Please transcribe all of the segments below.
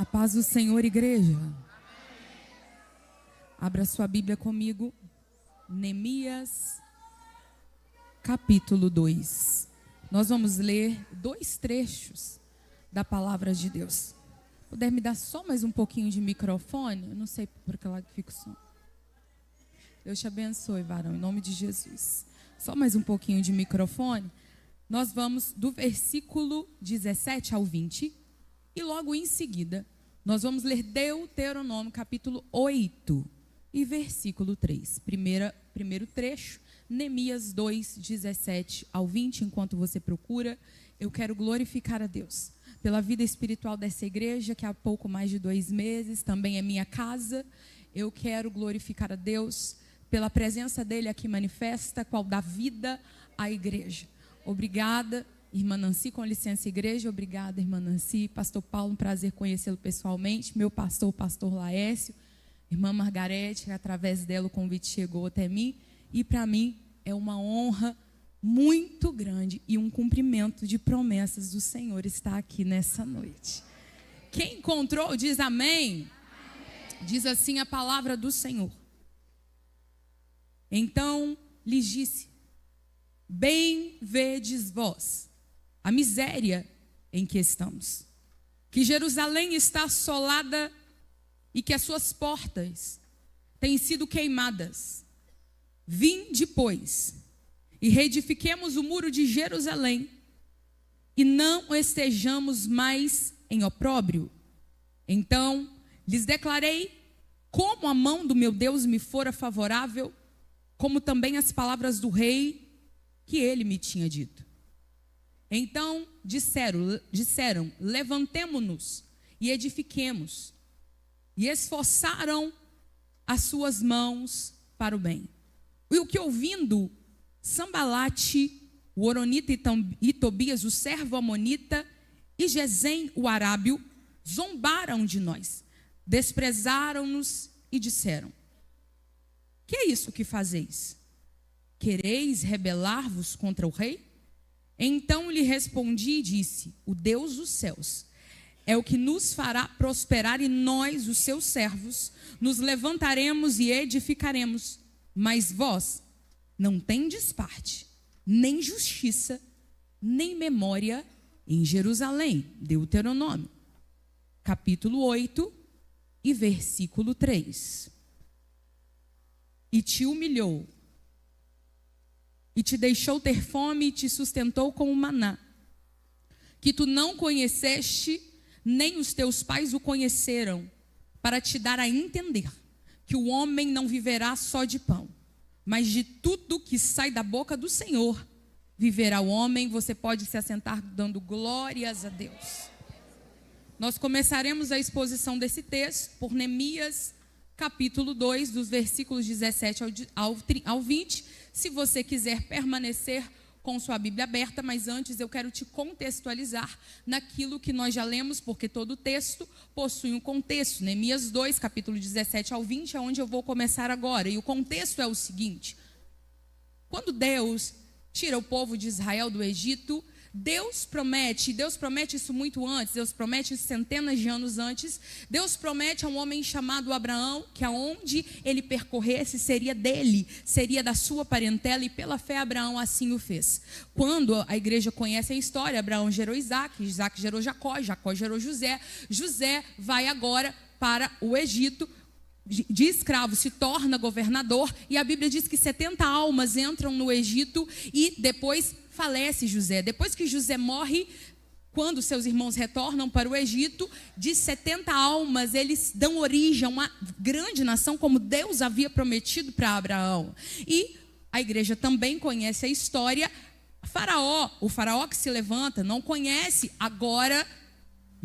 A paz do Senhor, igreja. Abra sua Bíblia comigo. Neemias, capítulo 2. Nós vamos ler 2 trechos da palavra de Deus. Puder me dar só mais um pouquinho de microfone? Eu não sei por que lado fica o som. Deus te abençoe, varão, em nome de Jesus. Só mais um pouquinho de microfone. Nós vamos do versículo 17 ao 20. E logo em seguida, nós vamos ler Deuteronômio, capítulo 8 e versículo 3. Primeiro trecho, Neemias 2, 17 ao 20. Enquanto você procura, eu quero glorificar a Deus pela vida espiritual dessa igreja, que há pouco mais de 2 meses, também é minha casa. Eu quero glorificar a Deus pela presença dele aqui manifesta, qual dá vida à igreja. Obrigada, irmã Nancy, com licença, igreja. Obrigada, irmã Nancy. Pastor Paulo, um prazer conhecê-lo pessoalmente. Meu pastor, o pastor Laércio. Irmã Margarete, através dela o convite chegou até mim. E para mim é uma honra muito grande e um cumprimento de promessas do Senhor estar aqui nessa noite. Quem encontrou, diz amém. Diz assim a palavra do Senhor. Então lhes disse: bem vedes vós a miséria em que estamos, que Jerusalém está assolada e que as suas portas têm sido queimadas. Vinde, pois, e reedifiquemos o muro de Jerusalém, e não estejamos mais em opróbrio. Então lhes declarei como a mão do meu Deus me fora favorável, como também as palavras do rei que ele me tinha dito. Então disseram, levantemo-nos e edifiquemos. E esforçaram as suas mãos para o bem. E o que ouvindo, Sambalate, o horonita, e Tobias, o servo amonita, e Gesem, o arábio, zombaram de nós, desprezaram-nos e disseram: que é isso que fazeis? Quereis rebelar-vos contra o rei? Então lhe respondi e disse: o Deus dos céus é o que nos fará prosperar, e nós, os seus servos, nos levantaremos e edificaremos. Mas vós não tendes parte, nem justiça, nem memória em Jerusalém. Deuteronômio, capítulo 8 e versículo 3. E te humilhou, e te deixou ter fome, e te sustentou com o maná, que tu não conheceste, nem os teus pais o conheceram, para te dar a entender que o homem não viverá só de pão, mas de tudo que sai da boca do Senhor viverá o homem. Você pode se assentar dando glórias a Deus. Nós começaremos a exposição desse texto por Neemias, capítulo 2, dos versículos 17 ao 20. Se você quiser permanecer com sua Bíblia aberta, mas antes eu quero te contextualizar naquilo que nós já lemos, porque todo texto possui um contexto. Neemias 2, capítulo 17 ao 20, é onde eu vou começar agora. E o contexto é o seguinte: quando Deus tira o povo de Israel do Egito, Deus promete isso muito antes, Deus promete isso centenas de anos antes. Deus promete a um homem chamado Abraão que aonde ele percorresse seria dele, seria da sua parentela, e pela fé Abraão assim o fez. Quando a igreja conhece a história, Abraão gerou Isaac, Isaac gerou Jacó, Jacó gerou José, José vai agora para o Egito, de escravo se torna governador, e a Bíblia diz que 70 almas entram no Egito e depois falece José. Depois que José morre, quando seus irmãos retornam para o Egito, de 70 almas eles dão origem a uma grande nação, como Deus havia prometido para Abraão. E a igreja também conhece a história. O faraó que se levanta, não conhece agora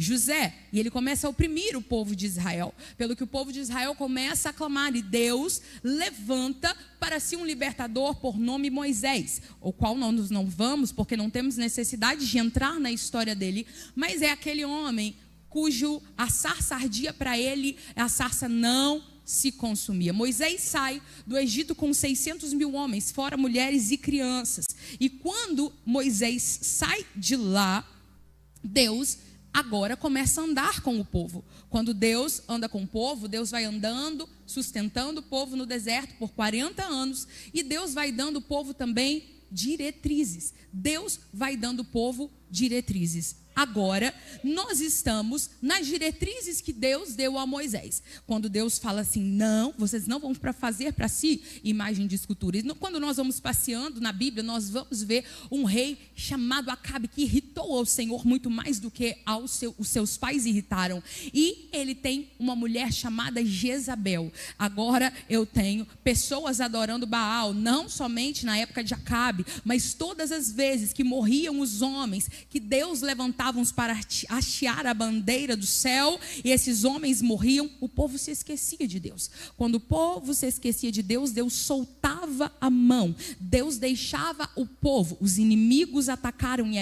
José, e ele começa a oprimir o povo de Israel, pelo que o povo de Israel começa a clamar, e Deus levanta para si um libertador por nome Moisés, o qual nós não vamos, porque não temos necessidade de entrar na história dele, mas é aquele homem cujo a sarça ardia para ele, a sarça não se consumia. Moisés sai do Egito com 600 mil homens, fora mulheres e crianças, e quando Moisés sai de lá, Deus agora começa a andar com o povo. Quando Deus anda com o povo, Deus vai andando, sustentando o povo no deserto por 40 anos. E Deus vai dando o povo também diretrizes. Deus vai dando o povo diretrizes. Agora, nós estamos nas diretrizes que Deus deu a Moisés. Quando Deus fala assim, não, vocês não vão fazer para si imagem de escultura. E quando nós vamos passeando na Bíblia, nós vamos ver um rei chamado Acabe, que irritou ao Senhor muito mais do que os seus pais irritaram. E ele tem uma mulher chamada Jezabel. Agora eu tenho pessoas adorando Baal, não somente na época de Acabe, mas todas as vezes que morriam os homens, que Deus levantava para hastear a bandeira do céu, e esses homens morriam, o povo se esquecia de Deus. Quando o povo se esquecia de Deus, Deus soltava a mão, Deus deixava o povo, os inimigos atacavam, e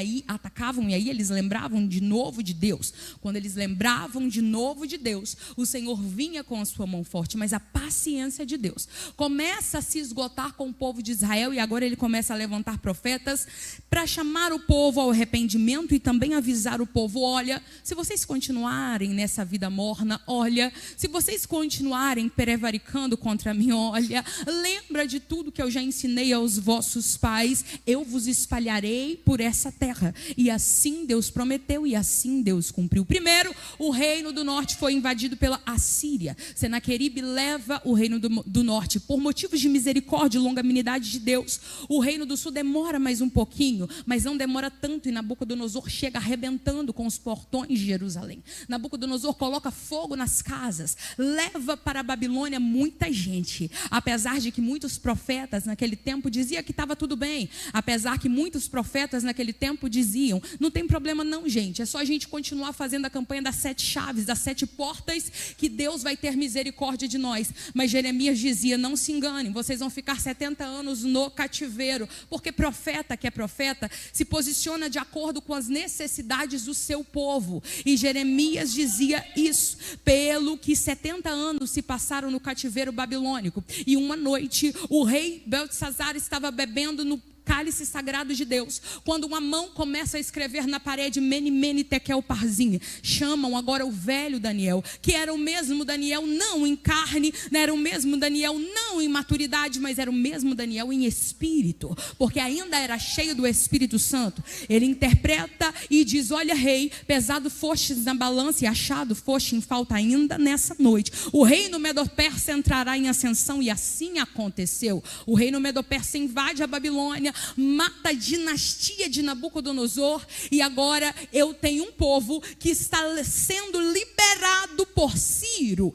aí eles lembravam de novo de Deus. Quando eles lembravam de novo de Deus, o Senhor vinha com a sua mão forte. Mas a paciência de Deus começa a se esgotar com o povo de Israel, e agora ele começa a levantar profetas para chamar o povo ao arrependimento e também avisar o povo, olha, se vocês continuarem nessa vida morna, olha, se vocês continuarem prevaricando contra mim, olha, lembra de tudo que eu já ensinei aos vossos pais, eu vos espalharei por essa terra. E assim Deus prometeu e assim Deus cumpriu. Primeiro, o reino do norte foi invadido pela Assíria. Senaqueribe leva o reino do norte por motivos de misericórdia e longanimidade de Deus. O reino do sul demora mais um pouquinho, mas não demora tanto, e Nabucodonosor chega arrebentando com os portões de Jerusalém. Nabucodonosor coloca fogo nas casas, leva para a Babilônia muita gente, apesar de que muitos profetas naquele tempo diziam que estava tudo bem, apesar que muitos profetas naquele tempo diziam, não tem problema não, gente, é só a gente continuar fazendo a campanha das 7 chaves, das 7 portas, que Deus vai ter misericórdia de nós. Mas Jeremias dizia, não se enganem, vocês vão ficar 70 anos no cativeiro, porque profeta que é profeta se posiciona de acordo com as necessidades do seu povo. E Jeremias dizia isso, pelo que 70 anos se passaram no cativeiro babilônico. E uma noite o rei Beltesazar estava bebendo no cálice sagrado de Deus, quando uma mão começa a escrever na parede Mene, Mene, Tekel, Parsim. Chamam agora o velho Daniel, que era o mesmo Daniel não em carne, não era o mesmo Daniel não em maturidade, mas era o mesmo Daniel em espírito, porque ainda era cheio do Espírito Santo. Ele interpreta e diz, olha rei, pesado fostes na balança e achado foste em falta ainda nessa noite. O reino Medo-Persa entrará em ascensão, e assim aconteceu. O reino Medo-Persa invade a Babilônia, mata a dinastia de Nabucodonosor, e agora eu tenho um povo que está sendo liberado por Ciro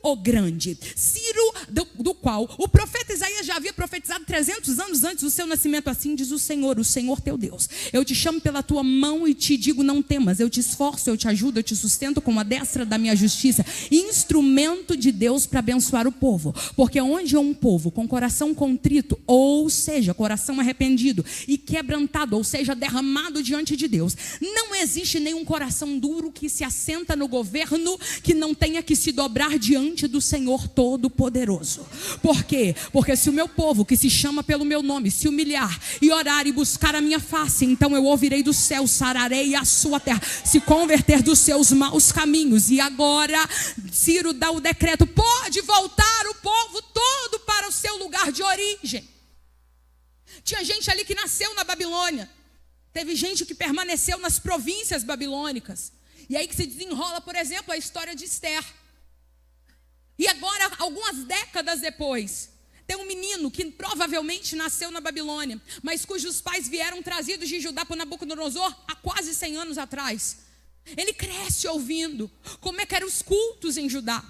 o Grande. Ciro, do qual o profeta Isaías já havia profetizado 300 anos antes do seu nascimento. Assim diz o Senhor teu Deus, eu te chamo pela tua mão e te digo, não temas, eu te esforço, eu te ajudo, eu te sustento com a destra da minha justiça, instrumento de Deus para abençoar o povo. Porque onde é um povo com coração contrito, ou seja, coração arrependido e quebrantado, ou seja, derramado diante de Deus, não existe nenhum coração duro que se assenta no governo que não tenha que se dobrar diante do Senhor Todo-Poderoso. Por quê? Porque se o meu povo, que se chama pelo meu nome, se humilhar e orar e buscar a minha face, então eu ouvirei do céu, sararei a sua terra, se converter dos seus maus caminhos. E agora Ciro dá o decreto, pode voltar o povo todo para o seu lugar de origem. Tinha gente ali que nasceu na Babilônia, teve gente que permaneceu nas províncias babilônicas, e aí que se desenrola, por exemplo, a história de Esther. E agora, algumas décadas depois, tem um menino que provavelmente nasceu na Babilônia, mas cujos pais vieram trazidos de Judá por Nabucodonosor há quase 100 anos atrás. Ele cresce ouvindo como é que eram os cultos em Judá.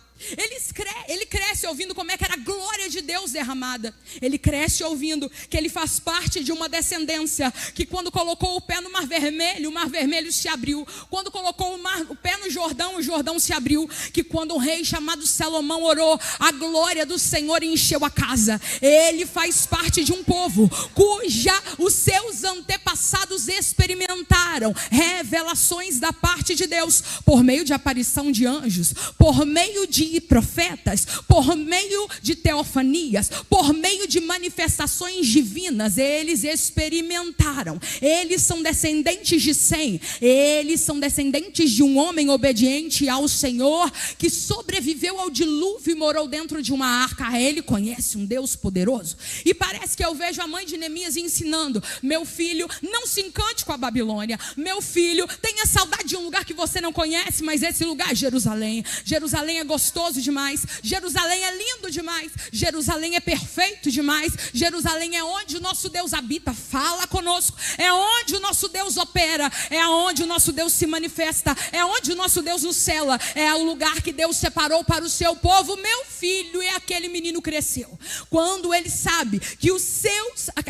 Ele cresce ouvindo como é que era a glória de Deus derramada. Ele cresce ouvindo que ele faz parte de uma descendência que quando colocou o pé no Mar Vermelho se abriu. Quando colocou o pé no Jordão, o Jordão se abriu. Que quando um rei chamado Salomão orou, a glória do Senhor encheu a casa. Ele faz parte de um povo cuja os seus antepassados experimentaram revelações da parte de Deus por meio de aparição de anjos, por meio de de profetas, por meio de teofanias, por meio de manifestações divinas, eles experimentaram. Eles são descendentes de Sem, eles são descendentes de um homem obediente ao Senhor, que sobreviveu ao dilúvio e morou dentro de uma arca. Ele conhece um Deus poderoso. E parece que eu vejo a mãe de Neemias ensinando: meu filho, não se encante com a Babilônia. Meu filho, tenha saudade de um lugar que você não conhece, mas esse lugar é Jerusalém. Jerusalém é gostoso demais. Jerusalém é lindo demais. Jerusalém é perfeito demais. Jerusalém é onde o nosso Deus habita. Fala conosco. É onde o nosso Deus opera. É onde o nosso Deus se manifesta. É onde o nosso Deus nos cela. É o lugar que Deus separou para o seu povo. Meu filho, e aquele menino cresceu. Quando ele sabe que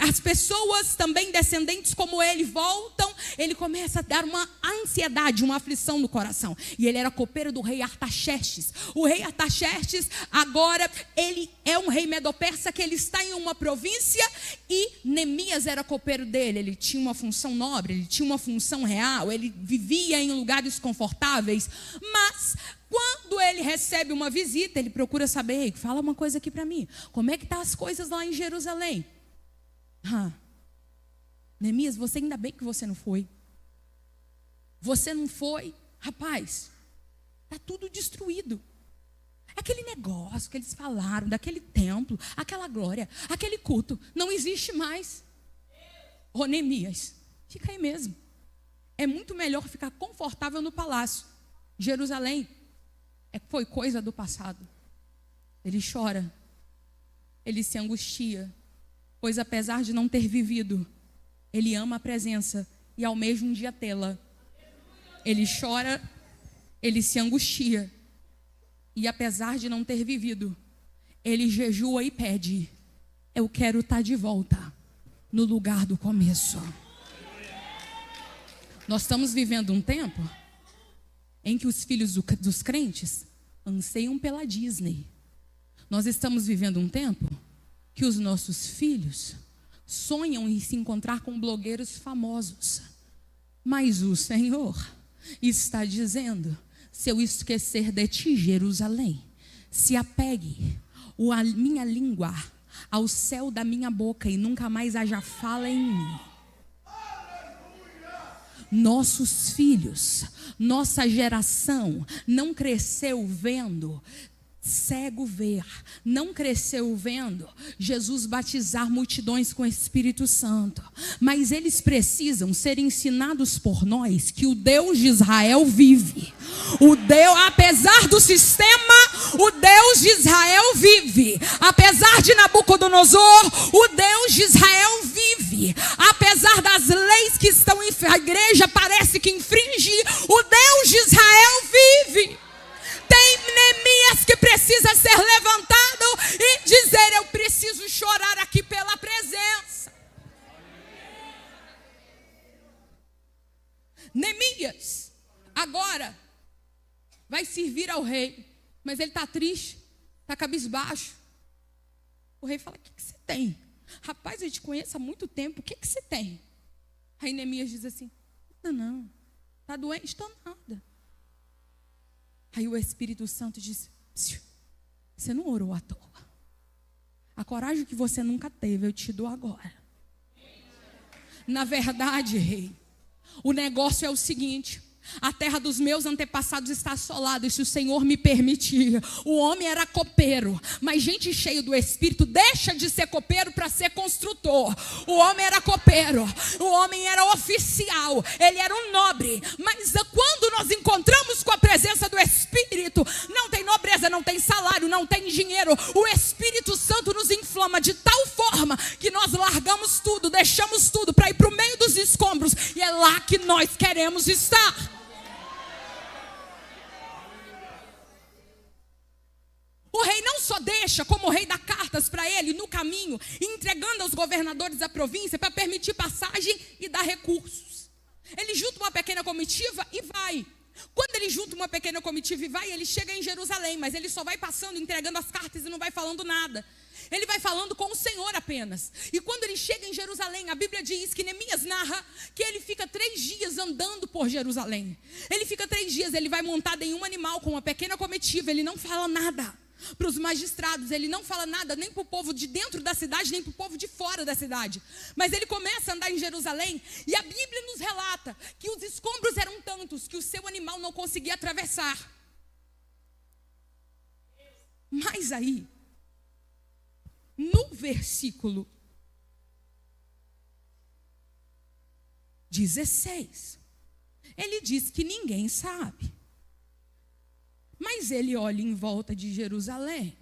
as pessoas também descendentes como ele voltam, ele começa a dar uma ansiedade, uma aflição no coração. E ele era copeiro do rei Artaxerxes. O rei Artaxerxes, agora, ele é um rei medo-persa, que ele está em uma província, e Neemias era copeiro dele. Ele tinha uma função nobre, ele tinha uma função real, ele vivia em lugares confortáveis. Mas quando ele recebe uma visita, ele procura saber: fala uma coisa aqui para mim, como é que estão as coisas lá em Jerusalém? Neemias, você ainda bem que você não foi. Você não foi, rapaz, está tudo destruído. Aquele negócio que eles falaram, daquele templo, aquela glória, aquele culto, não existe mais. Neemias, fica aí mesmo. É muito melhor ficar confortável no palácio. Jerusalém foi coisa do passado. Ele chora, ele se angustia, pois apesar de não ter vivido, ele ama a presença e almeja um dia tê-la. Ele chora, ele se angustia, e apesar de não ter vivido, ele jejua e pede: eu quero estar de volta no lugar do começo. Nós estamos vivendo um tempo em que os filhos dos crentes anseiam pela Disney. Nós estamos vivendo um tempo que os nossos filhos sonham em se encontrar com blogueiros famosos. Mas o Senhor está dizendo: se eu esquecer de ti, Jerusalém, se apegue a minha língua ao céu da minha boca e nunca mais haja fala em mim. Nossos filhos, nossa geração não cresceu vendo cego ver, não cresceu vendo Jesus batizar multidões com o Espírito Santo, mas eles precisam ser ensinados por nós que o Deus de Israel vive. Apesar do sistema, o Deus de Israel vive. Apesar de Nabucodonosor, o Deus de Israel vive. Apesar das leis que estão em a igreja parece que infringe, o Deus de Israel vive. Tem Neemias que precisa ser levantado e dizer: eu preciso chorar aqui pela presença. Neemias agora vai servir ao rei, mas ele está triste, está cabisbaixo. O rei fala: o que você tem? Rapaz, eu te conheço há muito tempo, o que você tem? Aí Neemias diz assim: não, está doente? Estou nada. Aí o Espírito Santo diz: você não orou à toa. A coragem que você nunca teve, eu te dou agora. Na verdade, rei, o negócio é o seguinte: a terra dos meus antepassados está assolada, e se o Senhor me permitir, o homem era copeiro, mas gente cheia do Espírito deixa de ser copeiro para ser construtor. O homem era copeiro, o homem era oficial, ele era um nobre, mas quando nós encontramos com a presença do Espírito, não tem nobreza, não tem salário, não tem dinheiro. O Espírito Santo nos inflama de tal forma que nós largamos tudo, deixamos tudo para ir para o meio dos escombros, e é lá que nós queremos estar. O rei não só deixa, como o rei dá cartas para ele no caminho, entregando aos governadores da província para permitir passagem e dar recursos. Ele junta uma pequena comitiva e vai. Quando ele junta uma pequena comitiva e vai, ele chega em Jerusalém, mas ele só vai passando, entregando as cartas e não vai falando nada. Ele vai falando com o Senhor apenas. E quando ele chega em Jerusalém, a Bíblia diz que Neemias narra que ele fica 3 dias andando por Jerusalém. Ele fica 3 dias, ele vai montado em um animal com uma pequena comitiva. Ele não fala nada para os magistrados, ele não fala nada nem para o povo de dentro da cidade, nem para o povo de fora da cidade. Mas ele começa a andar em Jerusalém e a Bíblia nos relata que os escombros eram tantos que o seu animal não conseguia atravessar. Mas aí, no versículo 16, ele diz que ninguém sabe. Mas ele olha em volta de Jerusalém.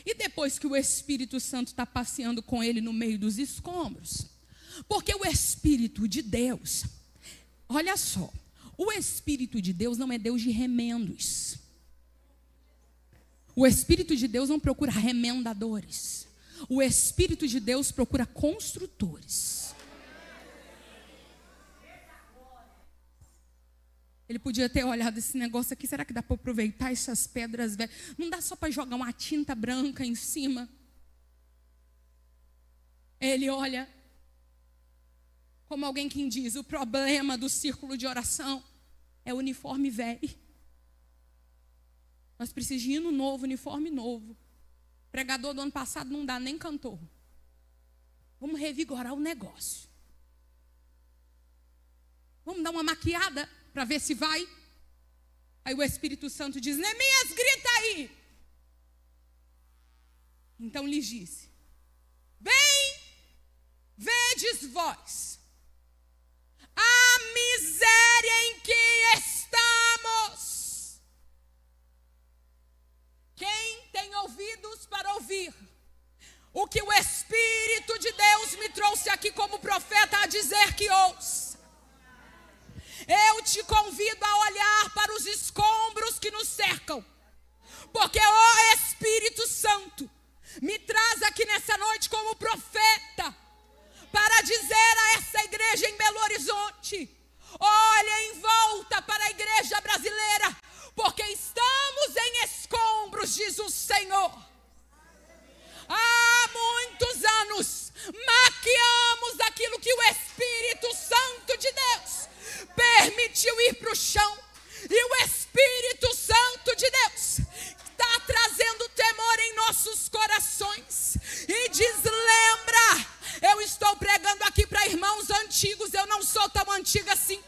E depois que o Espírito Santo está passeando com ele no meio dos escombros. Porque o Espírito de Deus, olha só, o Espírito de Deus não é Deus de remendos. O Espírito de Deus não procura remendadores. O Espírito de Deus procura construtores. Ele podia ter olhado esse negócio aqui, será que dá para aproveitar essas pedras velhas? Não dá só para jogar uma tinta branca em cima? Ele olha como alguém que diz, o problema do círculo de oração é o uniforme velho. Nós precisamos de hino novo, uniforme novo. Pregador do ano passado não dá nem cantor. Vamos revigorar o negócio. Vamos dar uma maquiada para ver se vai. Aí o Espírito Santo diz, Neemias, grita aí. Então lhes disse, bem, vedes vós a miséria em que estamos. Quem tem ouvidos para ouvir o que o Espírito de Deus me trouxe aqui como profeta a dizer que ouça. Eu te convido a olhar para os escombros que nos cercam, porque o Espírito Santo me traz aqui nessa noite como profeta, para dizer a essa igreja em Belo Horizonte, olha em volta para a igreja brasileira, porque estamos em escombros, diz o Senhor. Há muitos anos maquiamos aquilo que o Espírito Santo de Deus permitiu ir para o chão. E o Espírito Santo de Deus está trazendo temor em nossos corações. E diz, lembra, eu estou pregando aqui para irmãos antigos, eu não sou tão antiga assim.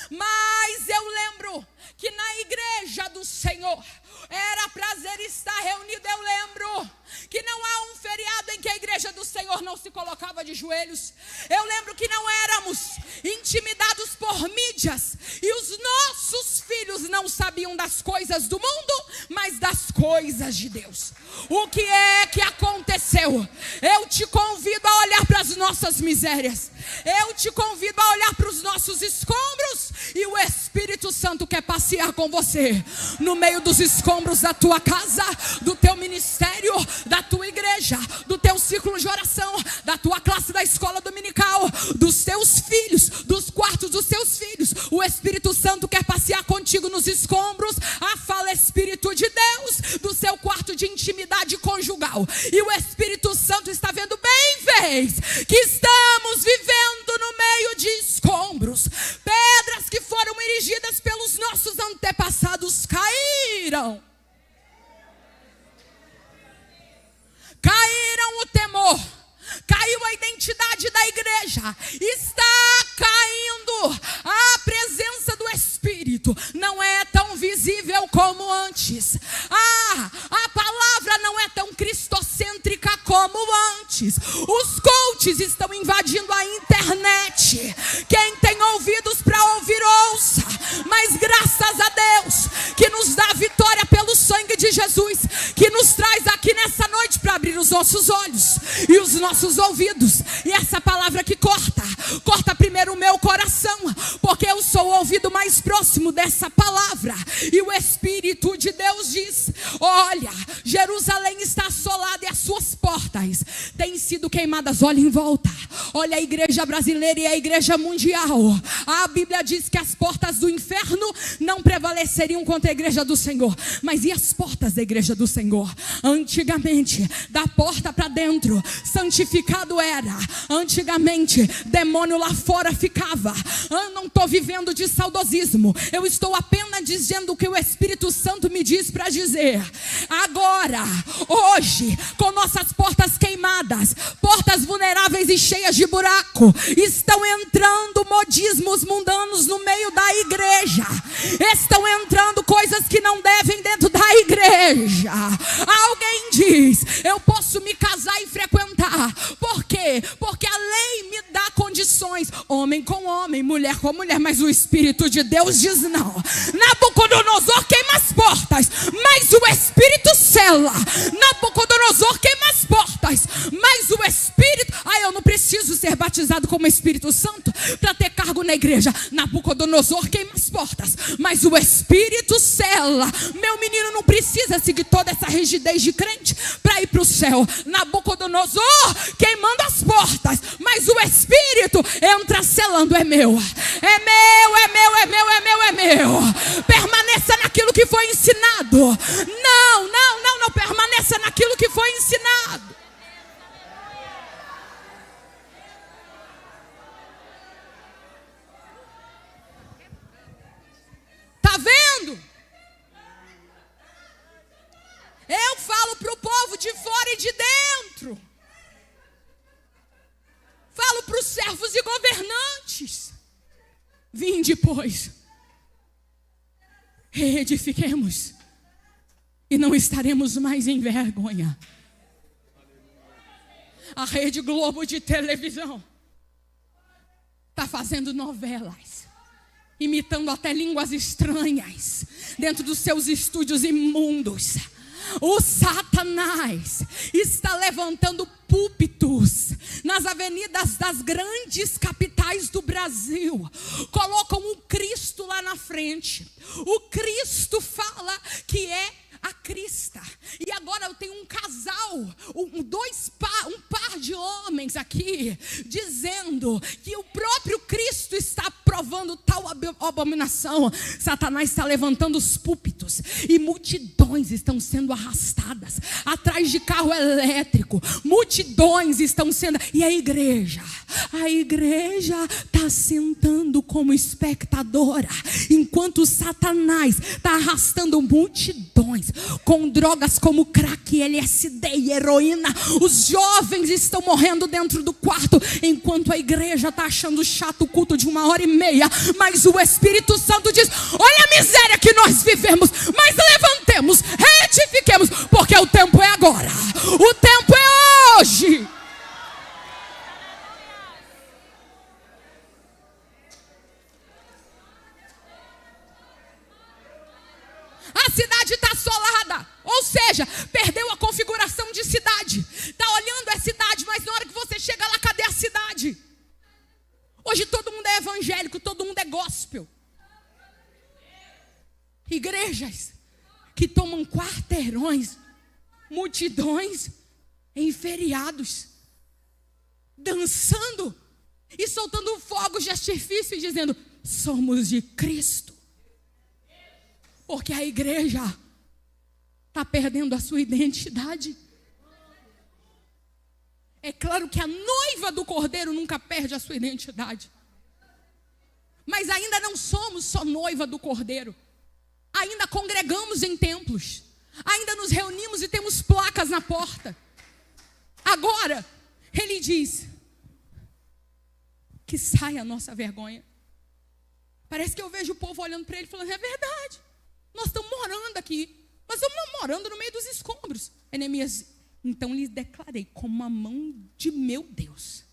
Mas eu lembro que na igreja do Senhor era prazer estar reunido. Eu lembro que não há um feriado em que a igreja do Senhor não se colocava de joelhos. Eu lembro que não éramos intimidados por mídias. E os nossos filhos não sabiam das coisas do mundo, mas das coisas de Deus. O que é que aconteceu? Eu te convido a olhar para as nossas misérias. Eu te convido a olhar para os nossos escombros. E o Espírito Santo quer passear com você no meio dos escombros da tua casa, do teu ministério, da tua igreja, do teu círculo de oração, da tua classe da escola dominical, dos teus filhos, dos quartos dos teus filhos. O Espírito Santo quer passear contigo nos escombros. Fala Espírito de Deus, do seu quarto de intimidade conjugal. E o Espírito Santo está vendo bem, vez que estamos vivendo no meio de escombros. Pedras que foram erigidas pelos nossos antepassados caíram. Caíram o temor, caiu a identidade da igreja, está caindo a presença do Espírito, não é tão visível como antes. A palavra não é tão cristocêntrica como antes. Os coaches estão invadindo a internet. Quem tem ouvidos para ouvir, ouça. Mas graças a Deus que nos dá vitória pelo sangue de Jesus, que nos traz aqui nessa noite para abrir os nossos olhos e os nossos ouvidos. E essa palavra que corta primeiro o meu coração, porque eu sou o ouvido mais próximo dessa palavra. E o Espírito de Deus diz, olha, Jerusalém está assolada e as suas portas têm sido queimadas. Olha em volta, olha a igreja brasileira e a igreja mundial. A Bíblia diz que as portas do inferno não prevaleceriam contra a igreja do Senhor. Mas e as portas da igreja do Senhor? Antigamente, da porta para dentro, santificado era. Antigamente, demônio lá fora ficava. Eu não estou vivendo de saudosismo. Eu estou apenas dizendo o que o Espírito Santo me diz para dizer. Agora, hoje, com nossas portas queimadas, portas vulneráveis e cheias de buraco, estão entrando modismos mundanos no meio da igreja. Estão entrando coisas que não devem dentro da igreja. Alguém diz: eu posso me casar e frequentar. Por quê? Porque a lei me dá condições, homem com homem, mulher com mulher, mas o Espírito de Deus diz não. Nabucodonosor queima as portas, mas o Espírito sela. Nabucodonosor queima as portas, mas o Espírito... eu não preciso ser batizado como Espírito Santo para ter cargo na igreja. Nabucodonosor queima as portas, mas o Espírito sela. Meu menino não precisa seguir toda essa rigidez de crente para ir para o céu. Nabucodonosor queimando as portas, mas o Espírito entra selando. É meu, é meu, é meu, é meu, é meu, é meu. Permaneça naquilo que foi ensinado. Não permaneça naquilo que foi ensinado. Tá vendo? Eu falo para o povo de fora e de dentro. Falo para os servos e governantes. Vinde, pois, reedifiquemos, e não estaremos mais em vergonha. A Rede Globo de televisão está fazendo novelas, imitando até línguas estranhas dentro dos seus estúdios imundos. O Satanás está levantando púlpitos nas avenidas das grandes capitais do Brasil. Colocam o Cristo lá na frente. O Cristo fala que é a Crista. E agora eu tenho um casal, um par de homens aqui, dizendo que o próprio Cristo está aprovando tal abominação. Satanás está levantando os púlpitos e multidões estão sendo arrastadas atrás de carro elétrico. Multidões estão sendo... E a igreja está sentando como espectadora, enquanto Satanás está arrastando multidões com drogas como crack, LSD e heroína. Os jovens estão morrendo dentro do quarto, enquanto a igreja está achando chato o culto de 1h30. Mas o Espírito Santo diz: olha a miséria que nós vivemos, mas levantemos, retifiquemos, porque o tempo é agora, o tempo é hoje. A cidade está assolada, ou seja, perdeu a configuração de cidade. Está olhando a cidade, mas na hora que você chega lá, cadê a cidade? Hoje todo mundo é evangélico, todo mundo é gospel. Igrejas que tomam quarteirões, multidões em feriados, dançando e soltando fogos de artifício e dizendo: somos de Cristo. Porque a igreja está perdendo a sua identidade. É claro que a noiva do Cordeiro nunca perde a sua identidade. Mas ainda não somos só noiva do Cordeiro. Ainda congregamos em templos. Ainda nos reunimos e temos placas na porta. Agora, ele diz que sai a nossa vergonha. Parece que eu vejo o povo olhando para ele e falando: é verdade. Nós estamos morando aqui, mas estamos morando no meio dos escombros. Neemias: então lhes declarei, como a mão de meu Deus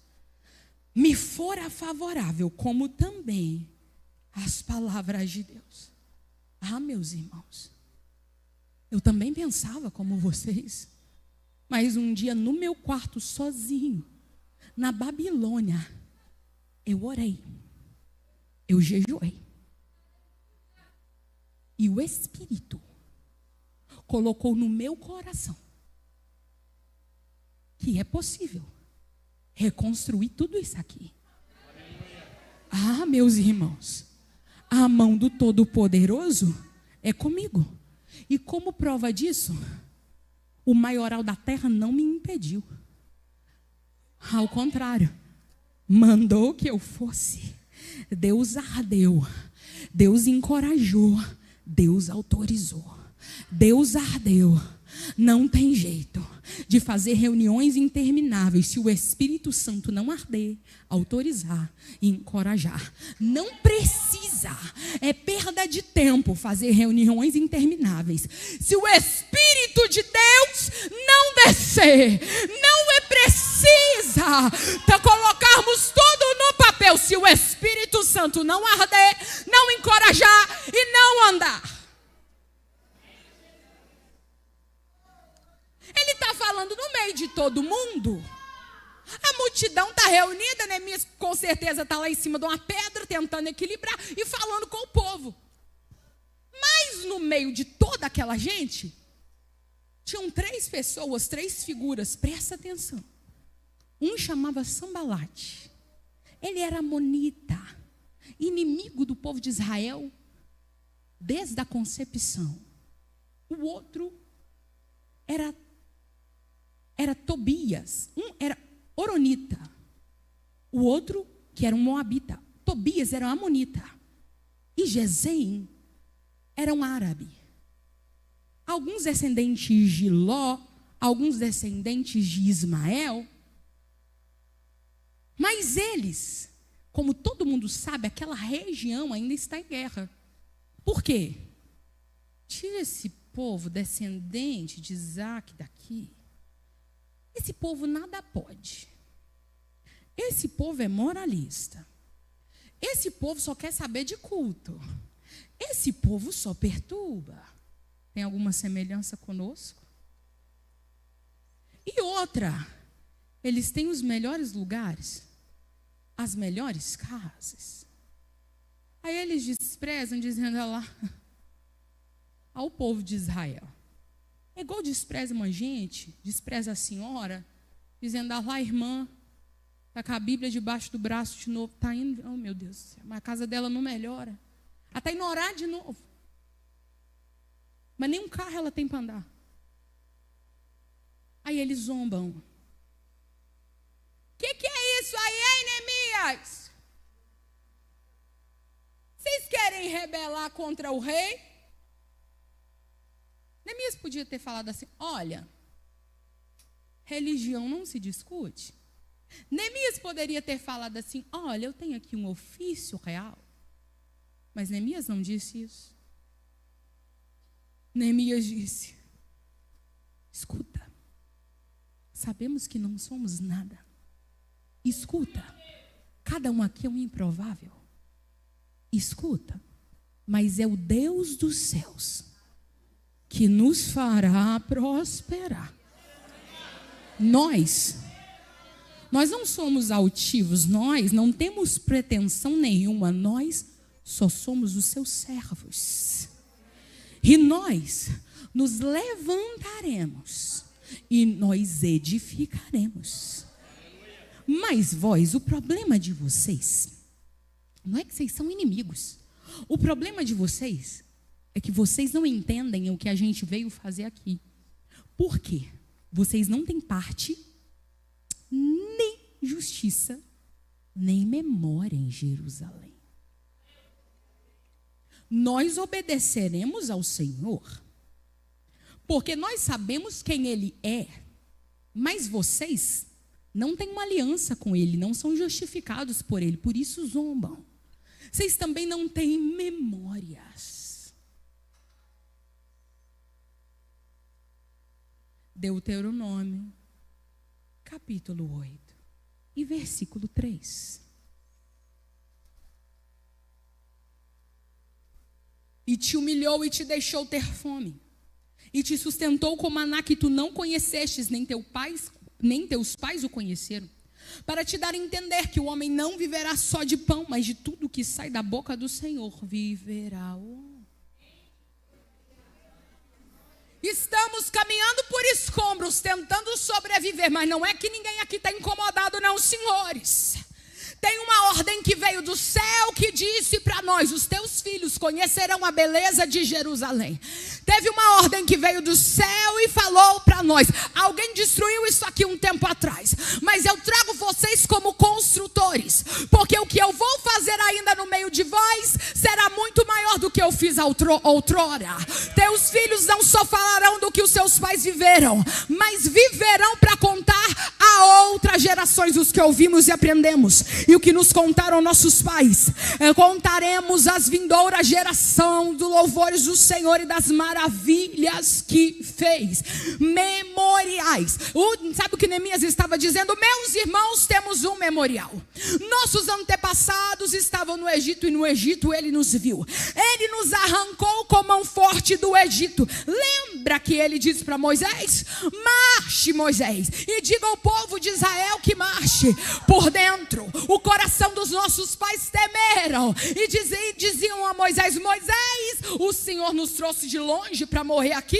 me fora favorável, como também as palavras de Deus. Ah, meus irmãos, eu também pensava como vocês, mas um dia no meu quarto sozinho, na Babilônia, eu orei, eu jejuei. E o Espírito colocou no meu coração que é possível reconstruir tudo isso aqui. Ah, meus irmãos, a mão do Todo-Poderoso é comigo. E como prova disso, o maioral da terra não me impediu. Ao contrário, mandou que eu fosse. Deus ardeu, Deus encorajou, Deus autorizou. Deus ardeu. Não tem jeito de fazer reuniões intermináveis se o Espírito Santo não arder, autorizar e encorajar. Não precisa, é perda de tempo fazer reuniões intermináveis. Se o Espírito de Deus não descer, não é precisa colocarmos tudo no papel. Se o Espírito Santo não arder, não encorajar e não andar. Ele está falando no meio de todo mundo. A multidão está reunida, Neemias com certeza está lá em cima de uma pedra, tentando equilibrar e falando com o povo. Mas no meio de toda aquela gente, tinham 3 pessoas, 3 figuras, presta atenção. Um chamava Sambalate. Ele era amonita, inimigo do povo de Israel desde a concepção. O outro era Tobias, um era Oronita, o outro que era um moabita. Tobias era um amonita e Gesem era um árabe. Alguns descendentes de Ló, alguns descendentes de Ismael. Mas eles, como todo mundo sabe, aquela região ainda está em guerra. Por quê? Tira esse povo descendente de Isaac daqui. Esse povo nada pode. Esse povo é moralista. Esse povo só quer saber de culto. Esse povo só perturba. Tem alguma semelhança conosco? E outra, eles têm os melhores lugares, as melhores casas. Aí eles desprezam, dizendo lá ao povo de Israel. É igual despreza uma gente, despreza a senhora, dizendo, lá a irmã, está com a Bíblia debaixo do braço de novo, está indo, oh meu Deus do céu, mas a casa dela não melhora. Ela está indo orar de novo. Mas nem um carro ela tem para andar. Aí eles zombam. O que é isso aí, hein, Neemias? Vocês querem rebelar contra o rei? Neemias podia ter falado assim, olha, religião não se discute. Neemias poderia ter falado assim, olha, eu tenho aqui um ofício real. Mas Neemias não disse isso. Neemias disse, escuta, sabemos que não somos nada. Escuta, cada um aqui é um improvável. Escuta, mas é o Deus dos céus que nos fará prosperar. Nós não somos altivos, nós não temos pretensão nenhuma, nós só somos os seus servos. E nós nos levantaremos e nós edificaremos. Mas vós, o problema de vocês, não é que vocês são inimigos. O problema de vocês é que vocês não entendem o que a gente veio fazer aqui. Por quê? Vocês não têm parte, nem justiça, nem memória em Jerusalém. Nós obedeceremos ao Senhor, porque nós sabemos quem Ele é, mas vocês não têm uma aliança com Ele, não são justificados por Ele, por isso zombam. Vocês também não têm memórias. Deuteronômio, capítulo 8 e versículo 3. E te humilhou e te deixou ter fome, e te sustentou com maná que tu não conhecestes, nem teus pais o conheceram, para te dar a entender que o homem não viverá só de pão, mas de tudo que sai da boca do Senhor viverá o homem. Estamos estamos caminhando por escombros, tentando sobreviver, mas não é que ninguém aqui está incomodado não, senhores. Tem uma ordem que veio do céu que disse para nós: os teus filhos conhecerão a beleza de Jerusalém. Teve uma ordem que veio do céu e falou para nós. Alguém destruiu isso aqui um tempo atrás, mas eu trago vocês como construtores, porque o que eu vou fazer ainda no meio de vós será muito maior do que eu fiz outrora. Teus filhos não só falarão do que os seus pais viveram, mas viverão para contar a outras gerações os que ouvimos e aprendemos. E o que nos contaram nossos pais, contaremos às vindouras geração do louvores do Senhor e das maravilhas que fez. Memoriais. Sabe o que Neemias estava dizendo? Meus irmãos, temos um memorial. Nossos antepassados estavam no Egito e no Egito ele nos viu. Ele nos arrancou com mão forte do Egito. Lembra que ele disse para Moisés: marche, Moisés, e diga ao povo de Israel que marche. Por dentro, o coração dos nossos pais temeram e diziam a Moisés: Moisés, o Senhor nos trouxe de longe para morrer aqui.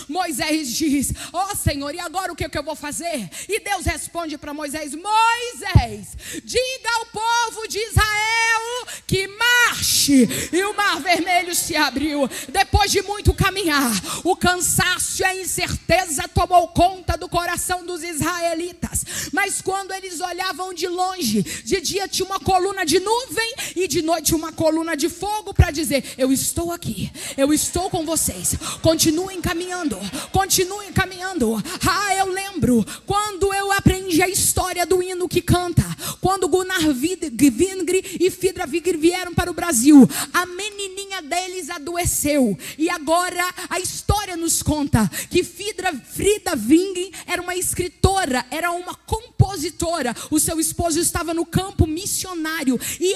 Moisés diz: ó Senhor, e agora o que eu vou fazer? E Deus responde para Moisés: Moisés, diga ao povo de Israel que marche. E o mar vermelho se abriu. Depois de muito caminhar, o cansaço e a incerteza tomou conta do coração dos israelitas. Mas quando eles olhavam de longe, de dia tinha uma coluna de nuvem e de noite uma coluna de fogo para dizer: eu estou aqui, eu estou com vocês, continuem caminhando, continuem caminhando. Eu lembro quando eu aprendi a história do hino que canta, quando Gunnar Vingre e Frida Vingre vieram para o Brasil, a menininha deles adoeceu, e agora a história nos conta que Frida Vingre era uma escritora, era uma compositora. O seu esposo estava no campo missionário e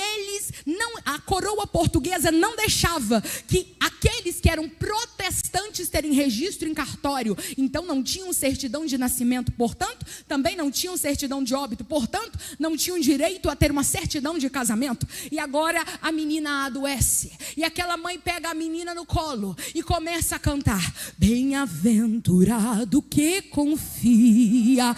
a coroa portuguesa não deixava que aqueles que eram protestantes terem registro em cartório. Então não tinham certidão de nascimento, portanto também não tinham certidão de óbito, portanto não tinham direito a ter uma certidão de casamento. E agora a menina adoece e aquela mãe pega a menina no colo e começa a cantar: bem-aventurado que confia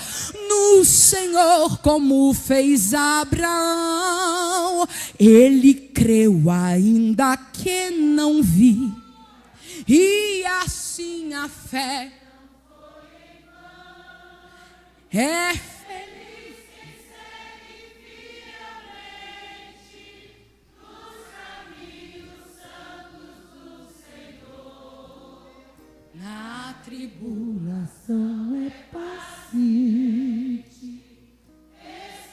no Senhor, como fez Abraão. Ele creu ainda que não vi, e assim a fé é feliz quem segue fielmente nos caminhos santos do Senhor. Na tribulação é paciente,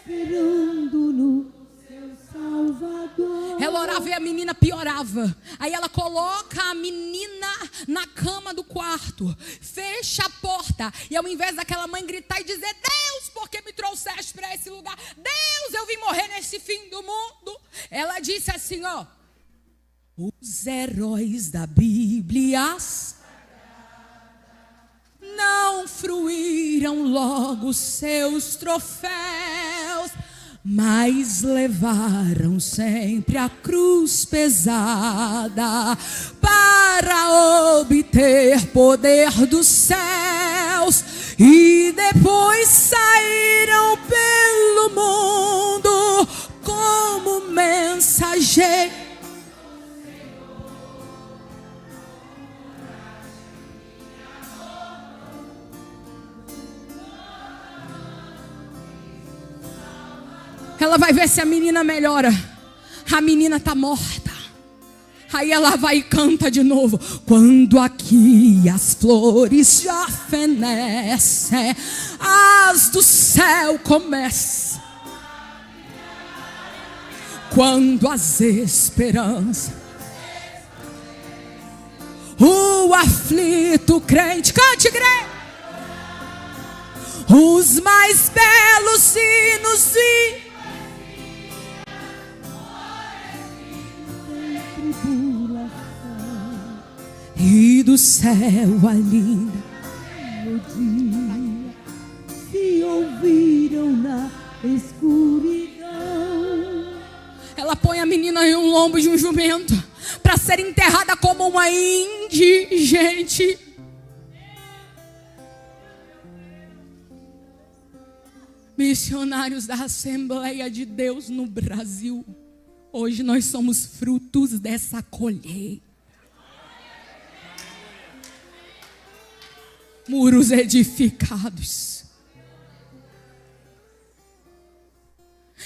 esperando no seu Salvador. Ela orava e a menina piorava. Aí ela coloca a menina na cama do quarto, fecha a porta, e ao invés daquela mãe gritar e dizer: Deus, por que me trouxeste para esse lugar? Deus, eu vim morrer nesse fim do mundo. Ela disse assim: ó, os heróis da Bíblia não fruíram logo seus troféus, mas levaram sempre a cruz pesada para obter poder dos céus, e depois saíram pelo mundo como mensageiros. Ela vai ver se a menina melhora. A menina está morta. Aí ela vai e canta de novo: quando aqui as flores já fenecem, as do céu começam. Quando as esperanças, o aflito crente, cante, igreja, os mais belos sinos e e do céu a linda melodia se ouviram na escuridão. Ela põe a menina em um lombo de um jumento para ser enterrada como uma indigente. missionários da Assembleia de Deus no Brasil, hoje nós somos frutos dessa colheita. Muros edificados.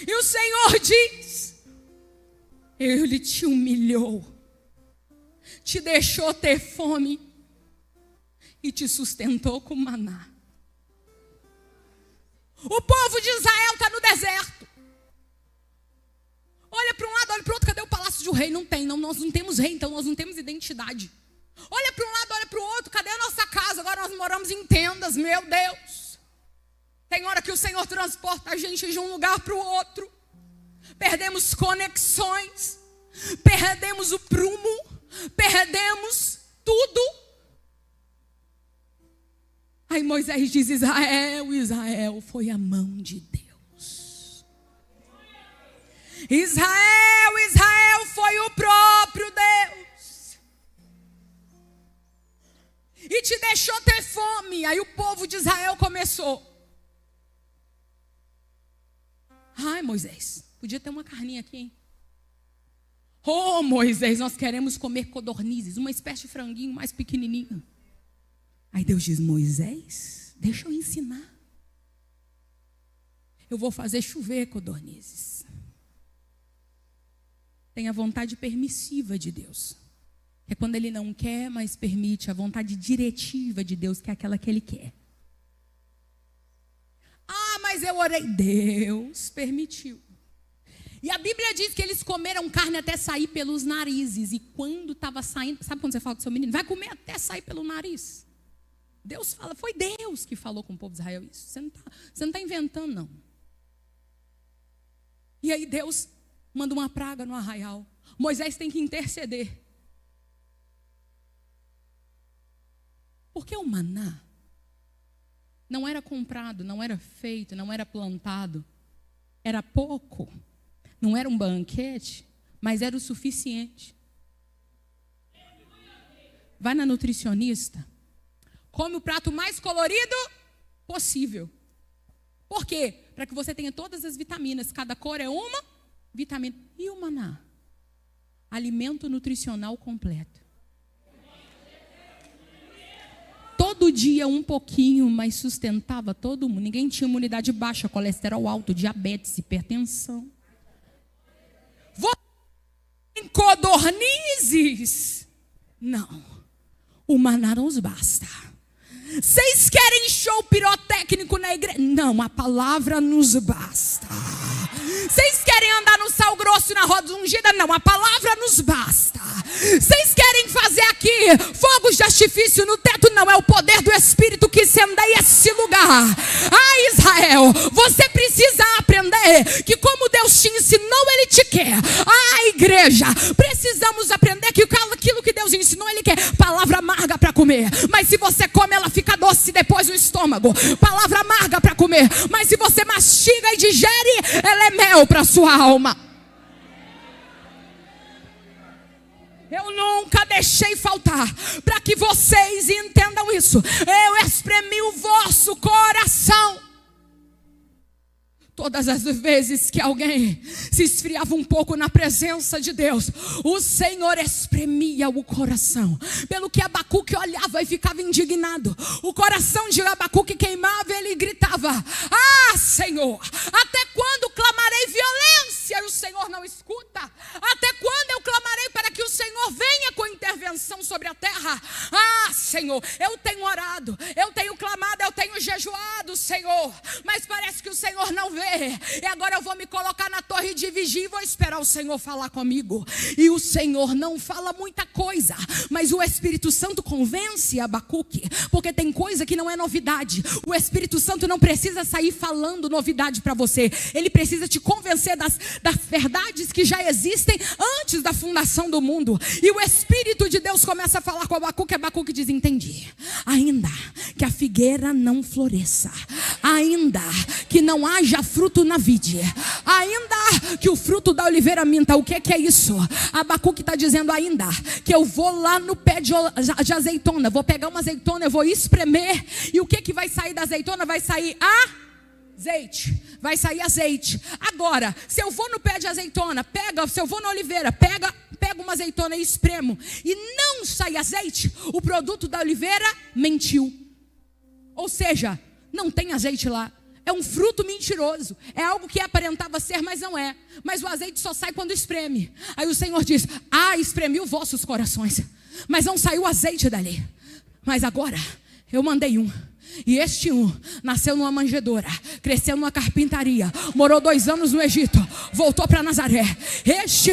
E o Senhor diz: Ele te humilhou, te deixou ter fome e te sustentou com maná. O povo de Israel está no deserto. Olha para um lado, olha para o outro. Cadê o palácio do rei? Não tem, não, nós não temos rei, então nós não temos identidade. Olha para um lado, olha para o outro. Cadê a nossa casa? Agora nós moramos em tendas, meu Deus. Tem hora que o Senhor transporta a gente de um lugar para o outro. Perdemos conexões, perdemos o prumo, perdemos tudo. Aí Moisés diz: Israel, Israel foi a mão de Deus. Israel, Israel foi o próprio Deus. E te deixou ter fome. Aí o povo de Israel começou: ai, Moisés, podia ter uma carninha aqui, hein? Oh, Moisés, nós queremos comer codornizes, uma espécie de franguinho mais pequenininho. Aí Deus diz: Moisés, deixa eu ensinar. Eu vou fazer chover codornizes. Tem a vontade permissiva de Deus, que é quando Ele não quer, mas permite. A vontade diretiva de Deus, que é aquela que Ele quer. Ah, mas eu orei. Deus permitiu. E a Bíblia diz que eles comeram carne até sair pelos narizes. E quando estava saindo, sabe quando você fala com seu menino? Vai comer até sair pelo nariz. Deus fala, foi Deus que falou com o povo de Israel isso. Você não está inventando, não. E aí Deus manda uma praga no arraial. Moisés tem que interceder. Porque o maná não era comprado, não era feito, não era plantado. Era pouco. Não era um banquete, mas era o suficiente. Vai na nutricionista. Come o prato mais colorido possível. Por quê? Para que você tenha todas as vitaminas. Cada cor é uma vitamina. E o maná? Alimento nutricional completo. Todo dia um pouquinho, mas sustentava todo mundo. Ninguém tinha imunidade baixa, colesterol alto, diabetes, hipertensão. Em codornizes? Não. O maná nos basta. Vocês querem show pirotécnico na igreja? Não, a palavra nos basta. Vocês querem andar no sal grosso e na roda ungida? Não, a palavra nos basta. Vocês querem fazer aqui fogos de artifício no teto? Não, é o poder do Espírito que incendeia esse lugar. Ah, Israel, você precisa aprender que como Deus te ensinou, Ele te quer. Ah, igreja, precisamos aprender que aquilo que Deus ensinou, Ele quer. Palavra amarga para comer, mas se você come, ela fica doce depois no estômago. Palavra amarga para comer, mas se você mastiga e digere, ela é mel para sua alma. Eu nunca deixei faltar, para que vocês entendam isso. Eu espremi o vosso coração. Todas as vezes que alguém se esfriava um pouco na presença de Deus, o Senhor espremia o coração. Pelo que Abacuque olhava e ficava indignado. O coração de Abacuque queimava e ele gritava: ah, Senhor, até quando clamarei violência e o Senhor não escuta? Até quando eu clamarei para que o Senhor venha com intervenção sobre a terra? Ah, Senhor, eu tenho orado, eu tenho clamado, eu tenho jejuado, Senhor, mas parece que o Senhor não vê. E agora eu vou me colocar na torre de vigia e vou esperar o Senhor falar comigo. E o Senhor não fala muita coisa, mas o Espírito Santo convence Abacuque, porque tem coisa que não é novidade. O Espírito Santo não precisa sair falando novidade para você. Ele precisa te convencer das verdades que já existem antes da fundação do mundo. E o Espírito de Deus começa a falar com Abacuque. Abacuque diz: entendi. Ainda que a figueira não floresça, ainda que não haja fruto na vide, ainda que o fruto da oliveira minta. O que é isso? Abacuque está dizendo: ainda que eu vou lá no pé de azeitona, vou pegar uma azeitona, eu vou espremer, e o que vai sair da azeitona? Vai sair Azeite, vai sair azeite. Agora, se eu vou no pé de azeitona, se eu vou na oliveira, pego uma azeitona e espremo, e não sai azeite, o produto da oliveira mentiu. Ou seja, não tem azeite lá. É um fruto mentiroso. É algo que aparentava ser, mas não é. Mas o azeite só sai quando espreme. Aí o Senhor diz: espremiu vossos corações, mas não saiu azeite dali. Mas agora, eu mandei um. E este nasceu numa manjedoura, cresceu numa carpintaria, morou 2 anos no Egito, voltou para Nazaré. Este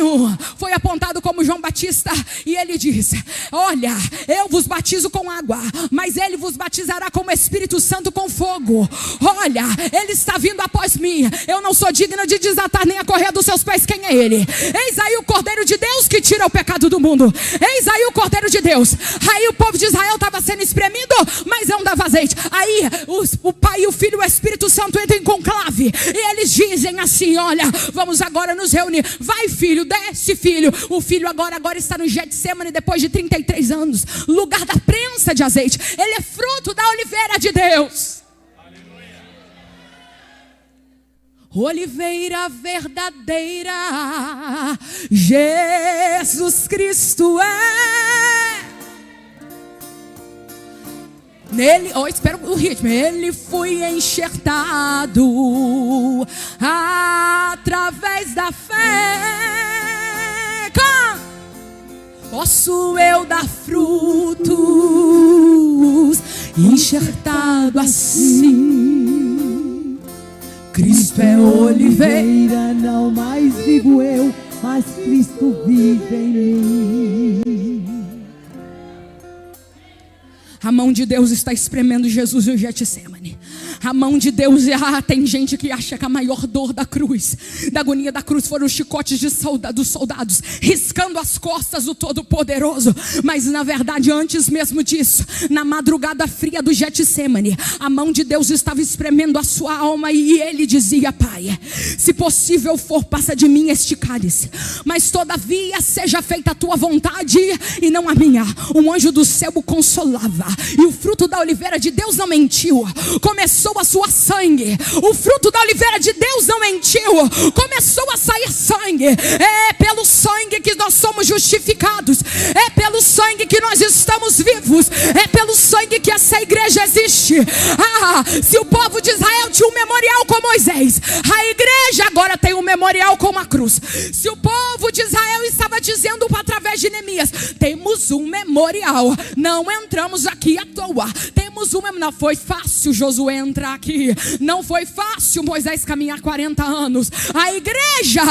foi apontado como João Batista, e ele diz: olha, eu vos batizo com água, mas ele vos batizará com o Espírito Santo, com fogo. Olha, ele está vindo após mim, eu não sou digna de desatar nem a correia dos seus pés. Quem é ele? Eis aí o Cordeiro de Deus que tira o pecado do mundo. Eis aí o Cordeiro de Deus. Aí o povo de Israel estava sendo espremido, mas não dava azeite. Aí o Pai, o Filho e o Espírito Santo entram em conclave, e eles dizem assim: olha, vamos agora nos reunir. Vai, filho, desce, filho. O filho agora está no Getsemane depois de 33 anos, lugar da prensa de azeite. Ele é fruto da oliveira de Deus. Aleluia. Oliveira verdadeira, Jesus Cristo é. Nele, espera o ritmo. Ele foi enxertado através da fé. Posso eu dar frutos enxertado assim. Cristo é oliveira, não mais vivo eu, mas Cristo vive em mim. A mão de Deus está espremendo Jesus no Getsemane. A mão de Deus, tem gente que acha que a maior dor da cruz, da agonia da cruz, foram os chicotes dos soldados, riscando as costas do Todo-Poderoso. Mas na verdade, antes mesmo disso, na madrugada fria do Getsemane, a mão de Deus estava espremendo a sua alma, e ele dizia: Pai, se possível for, passa de mim este cálice, mas todavia seja feita a tua vontade e não a minha. Um anjo do céu o consolava, e o fruto da oliveira de Deus não mentiu, começou a suar sangue. O fruto da oliveira de Deus não mentiu, começou a sair sangue. É pelo sangue que nós somos justificados, é pelo sangue que nós estamos vivos, é pelo sangue que essa igreja existe. Se o povo de Israel tinha um memorial com Moisés, a igreja agora tem um memorial com a cruz. Se o povo de Israel estava dizendo através de Neemias: temos um memorial, não entramos aqui à toa, temos um memorial. Não foi fácil Josué entrar aqui, não foi fácil Moisés caminhar 40 anos. A igreja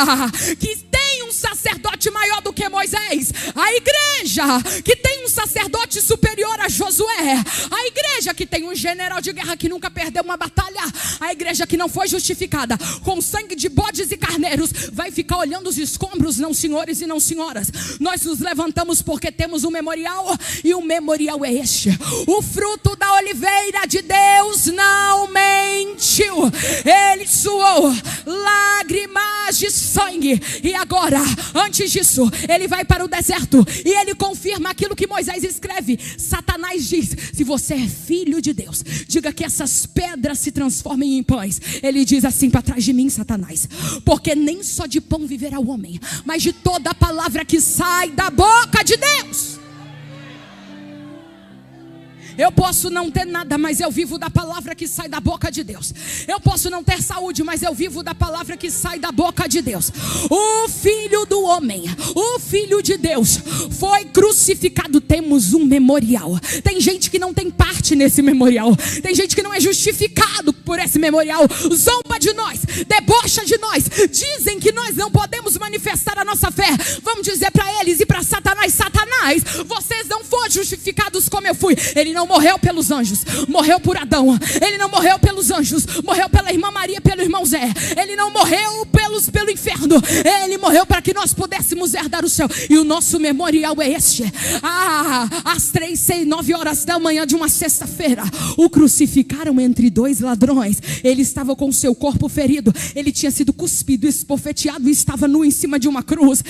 que tem um sacerdote maior do que Moisés, a igreja que tem um sacerdote superior a Josué, a igreja que tem um general de guerra que nunca perdeu uma batalha, a igreja que não foi justificada com sangue de bodes e carneiros, vai ficar olhando os escombros? Não, senhores e não senhoras, nós nos levantamos porque temos um memorial, e o memorial é este: o fruto da oliveira de Deus não mentiu. Ele suou lágrimas de sangue, e agora, antes disso, ele vai para o deserto e ele confirma aquilo que Moisés escreve. Satanás diz: se você é filho de Deus, diga que essas pedras se transformem em pães. Ele diz assim: para trás de mim, Satanás, porque nem só de pão viverá o homem, mas de toda a palavra que sai da boca de Deus. Eu posso não ter nada, mas eu vivo da palavra que sai da boca de Deus. Eu posso não ter saúde, mas eu vivo da palavra que sai da boca de Deus. O Filho do Homem, o Filho de Deus, foi crucificado. Temos um memorial. Tem gente que não tem parte nesse memorial. Tem gente que não é justificado por esse memorial. Zomba de nós, debocha de nós, dizem que nós não podemos manifestar a nossa fé. Vamos dizer para eles e para Satanás: Satanás, vocês não foram justificados como eu fui. Ele não morreu pelos anjos, morreu por Adão. Ele não morreu pelos anjos, morreu pela irmã Maria, pelo irmão Zé. Ele não morreu pelo inferno, ele morreu para que nós pudéssemos herdar o céu. E o nosso memorial é este: às 9 horas da manhã de uma sexta-feira, o crucificaram entre dois ladrões. Ele estava com o seu corpo ferido, ele tinha sido cuspido, esbofeteado e estava nu em cima de uma cruz.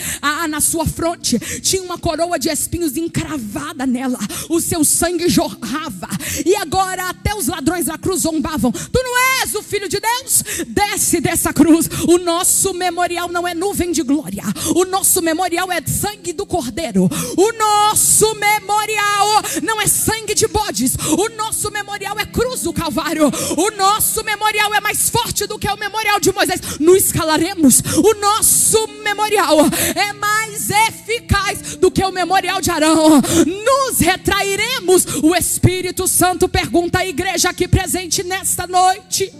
Na sua fronte tinha uma coroa de espinhos encravada nela, o seu sangue jorrava, e agora até os ladrões da cruz zombavam: tu não és o Filho de Deus? Desce dessa cruz. O nosso memorial não é nuvem de glória, o nosso memorial é sangue do Cordeiro. O nosso memorial não é sangue de bodes, o nosso memorial é cruz do Calvário. O nosso memorial é mais forte do que o memorial de Moisés. Nos calaremos. O nosso memorial é mais eficaz do que o memorial de Arão. Nos retrairemos. O Espírito Santo pergunta à igreja aqui presente nesta noite: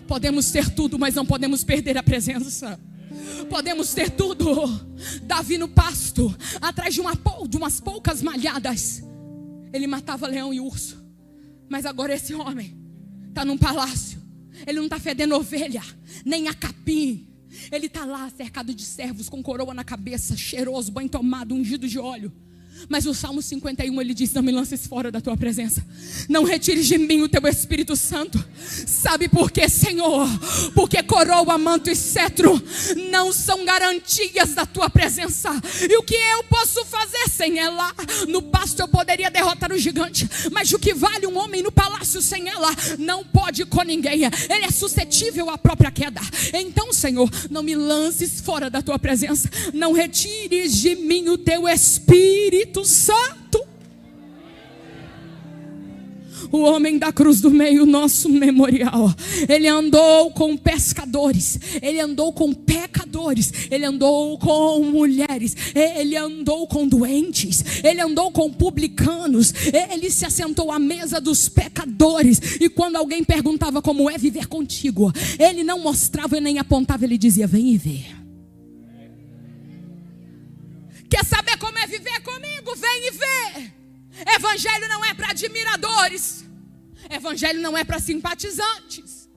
podemos ter tudo, mas não podemos perder a presença. Podemos ter tudo. Davi no pasto, atrás de umas poucas malhadas, ele matava leão e urso. Mas agora esse homem está num palácio. Ele não está fedendo ovelha, nem a capim. Ele está lá cercado de servos, com coroa na cabeça, cheiroso, bem tomado, ungido de óleo. Mas no Salmo 51 ele diz: não me lances fora da tua presença, não retires de mim o teu Espírito Santo. Sabe por quê, Senhor? Porque coroa, manto e cetro não são garantias da tua presença. E o que eu posso fazer sem ela? No pasto eu poderia derrotar o gigante, mas o que vale um homem no palácio sem ela? Não pode com ninguém. Ele é suscetível à própria queda. Então, Senhor, não me lances fora da tua presença, não retires de mim o teu Espírito Santo. O homem da cruz do meio, nosso memorial. Ele andou com pescadores, ele andou com pecadores, ele andou com mulheres, ele andou com doentes, ele andou com publicanos, ele se assentou à mesa dos pecadores. E quando alguém perguntava como é viver contigo, ele não mostrava e nem apontava, ele dizia: vem e vê. Quer saber como é viver comigo? Vem e vê. Evangelho não é para admiradores, evangelho não é para simpatizantes.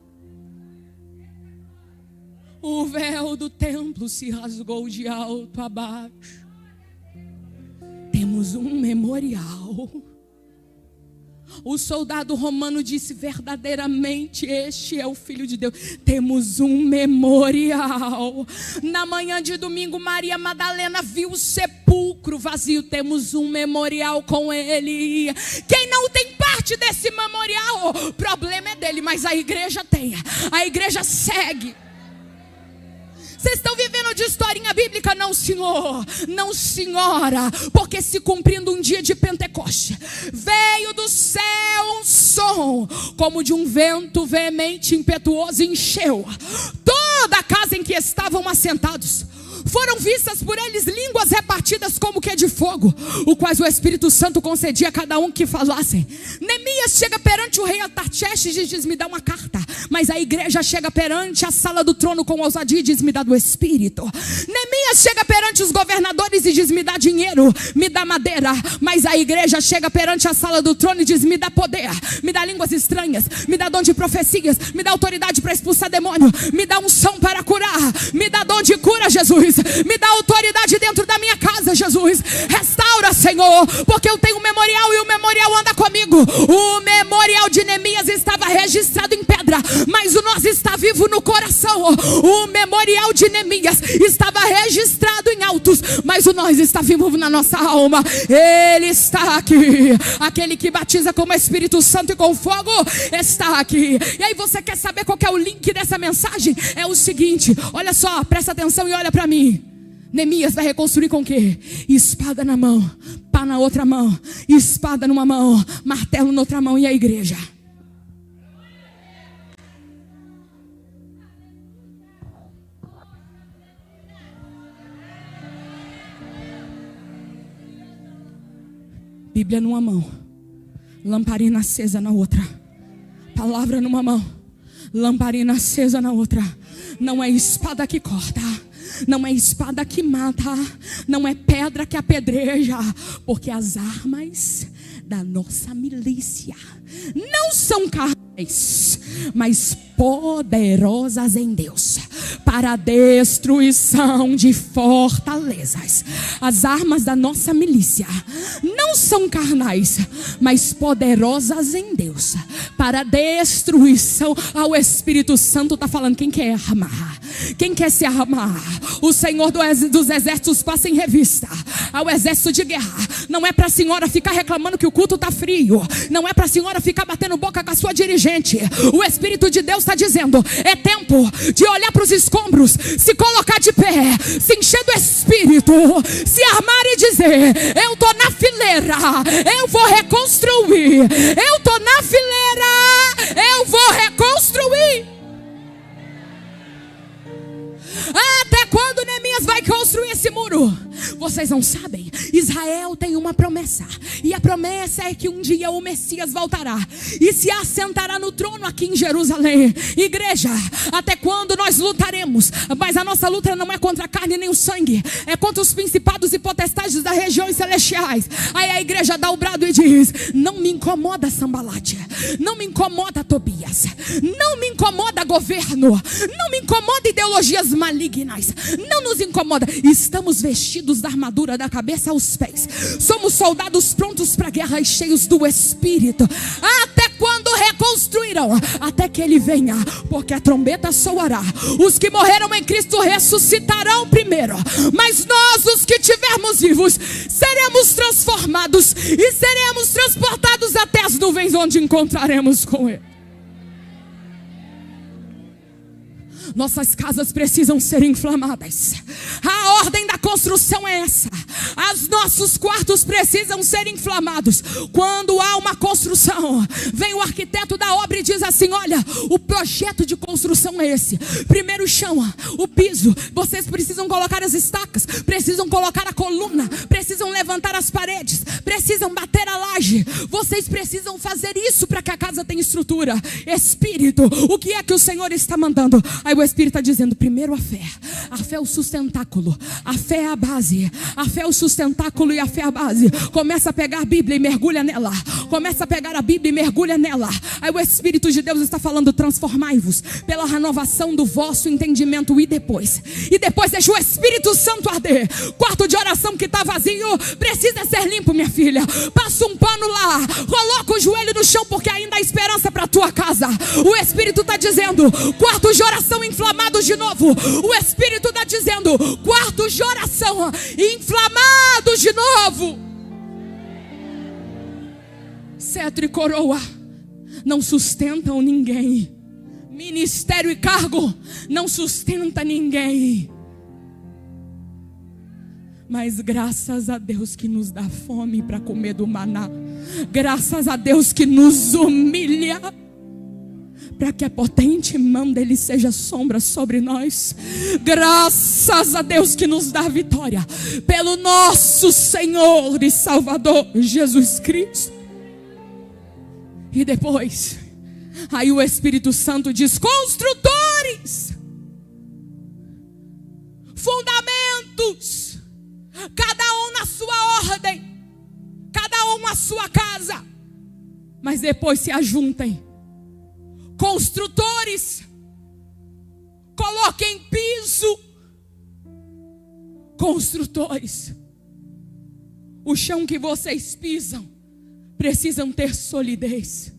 O véu do templo se rasgou de alto a baixo. Temos um memorial. O soldado romano disse: verdadeiramente este é o Filho de Deus. Temos um memorial. Na manhã de domingo, Maria Madalena viu o sepulcro vazio. Temos um memorial com ele. Quem não tem parte desse memorial, o problema é dele, mas a igreja tem. A igreja segue. Vocês estão vivendo de historinha bíblica? Não, senhor, não, senhora. Porque se cumprindo um dia de Pentecoste, veio do céu um som como de um vento veemente, impetuoso, e encheu toda a casa em que estavam assentados. Foram vistas por eles línguas repartidas como que de fogo, o quais o Espírito Santo concedia a cada um que falassem. Neemias chega perante o rei Artaxerxes e diz: me dá uma carta. Mas a igreja chega perante a sala do trono com ousadia e diz: me dá do Espírito. Neemias chega perante os governadores e diz: me dá dinheiro, me dá madeira. Mas a igreja chega perante a sala do trono e diz: me dá poder, me dá línguas estranhas, me dá dom de profecias, me dá autoridade para expulsar demônio, me dá unção para curar, me dá dom de cura, Jesus. Me dá autoridade dentro da minha casa, Jesus. Restaura, Senhor, porque eu tenho um memorial e o memorial anda comigo. O memorial de Neemias estava registrado em pedra, mas o nós está vivo no coração. O memorial de Neemias estava registrado em altos, mas o nós está vivo na nossa alma. Ele está aqui. Aquele que batiza com o Espírito Santo e com fogo está aqui. E aí você quer saber qual que é o link dessa mensagem? É o seguinte, olha só, presta atenção e olha para mim. Neemias vai reconstruir com o quê? Espada na mão, pá na outra mão, espada numa mão, martelo na outra mão. E a igreja? Bíblia numa mão, lamparina acesa na outra, palavra numa mão, lamparina acesa na outra. Não é espada que corta, não é espada que mata, não é pedra que apedreja, porque as armas da nossa milícia não são carnais, mas poderosas em Deus para a destruição de fortalezas. As armas da nossa milícia não são carnais, mas poderosas em Deus para a destruição. O Espírito Santo está falando: quem quer armar? Quem quer se armar? O Senhor dos exércitos passa em revista ao exército de guerra. Não é para a senhora ficar reclamando que o culto está frio. Não é para a senhora ficar batendo boca com a sua dirigente. O Espírito de Deus está dizendo: é tempo de olhar para os escombros, se colocar de pé, se encher do Espírito, se armar e dizer: eu estou na fileira, eu vou reconstruir. Eu estou na fileira, eu vou reconstruir. Até quando Neemias vai construir esse muro? Vocês não sabem. Israel tem uma promessa, e a promessa é que um dia o Messias voltará e se assentará no trono aqui em Jerusalém. Igreja, até quando nós lutaremos? Mas a nossa luta não é contra a carne nem o sangue, é contra os principados e potestades das regiões celestiais. Aí a igreja dá o brado e diz: não me incomoda Sambalate, não me incomoda Tobias, não me incomoda governo, não me incomoda ideologias malignas, não nos incomoda. Estamos vestidos da armadura da cabeça aos pés, somos soldados prontos para a guerra e cheios do Espírito. Até quando reconstruirão? Até que Ele venha, porque a trombeta soará. Os que morreram em Cristo ressuscitarão primeiro, mas nós, os que tivermos vivos, seremos transformados e seremos transportados até as nuvens, onde encontraremos com Ele. Nossas casas precisam ser inflamadas. A ordem da construção é essa. Os nossos quartos precisam ser inflamados. Quando há uma construção, vem o arquiteto da obra e diz assim: olha, o projeto de construção é esse. Primeiro o chão, o piso. Vocês precisam colocar as estacas, precisam colocar a coluna, precisam levantar as paredes, precisam bater a laje. Vocês precisam fazer isso para que a casa tenha estrutura. Espírito, o que é que o Senhor está mandando? Aí o Espírito está dizendo: primeiro a fé. A fé é o sustentáculo, a fé é a base. A fé é o sustentáculo e a fé é a base. Começa a pegar a Bíblia e mergulha nela. Começa a pegar a Bíblia e mergulha nela. Aí o Espírito de Deus está falando: transformai-vos pela renovação do vosso entendimento. E depois deixa o Espírito Santo arder. Quarto de oração que está vazio precisa ser limpo, minha filha. Passa um pano lá, coloca o joelho no chão, porque ainda há esperança para a tua casa. O Espírito está dizendo: quartos de oração inflamados de novo. O Espírito está dizendo: quartos de oração inflamados de novo. Cetro e coroa não sustentam ninguém. Ministério e cargo não sustenta ninguém. Mas graças a Deus que nos dá fome para comer do maná. Graças a Deus que nos humilha, para que a potente mão dele seja sombra sobre nós. Graças a Deus que nos dá vitória pelo nosso Senhor e Salvador Jesus Cristo. E depois, aí o Espírito Santo diz: construtores, fundamentos, cada um na sua ordem, cada um a sua casa. Mas depois se ajuntem. Construtores, coloquem piso. Construtores, o chão que vocês pisam precisam ter solidez.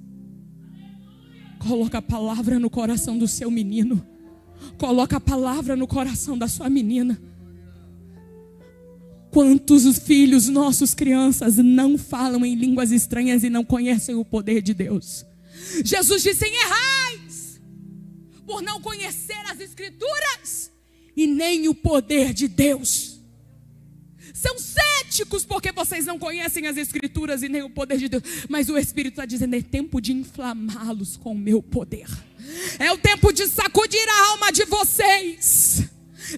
Coloca a palavra no coração do seu menino. Coloca a palavra no coração da sua menina. Quantos filhos nossos, crianças, não falam em línguas estranhas e não conhecem o poder de Deus? Jesus disse: errais por não conhecer as Escrituras e nem o poder de Deus. São céticos porque vocês não conhecem as Escrituras e nem o poder de Deus. Mas o Espírito está dizendo: é tempo de inflamá-los com o meu poder. É o tempo de sacudir a alma de vocês.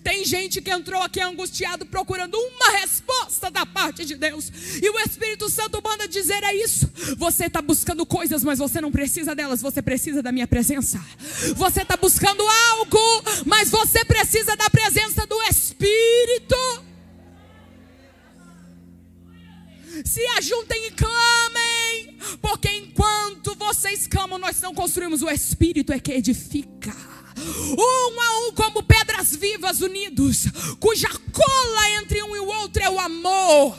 Tem gente que entrou aqui angustiado procurando uma resposta da parte de Deus. E o Espírito Santo manda dizer: é isso. Você está buscando coisas, mas você não precisa delas. Você precisa da minha presença. Você está buscando algo, mas você precisa da presença do Espírito. Se ajuntem e clamem, porque enquanto vocês clamam, nós não construímos, o Espírito é que edifica. Um a um, como pedras vivas unidos, cuja cola entre um e o outro é o amor,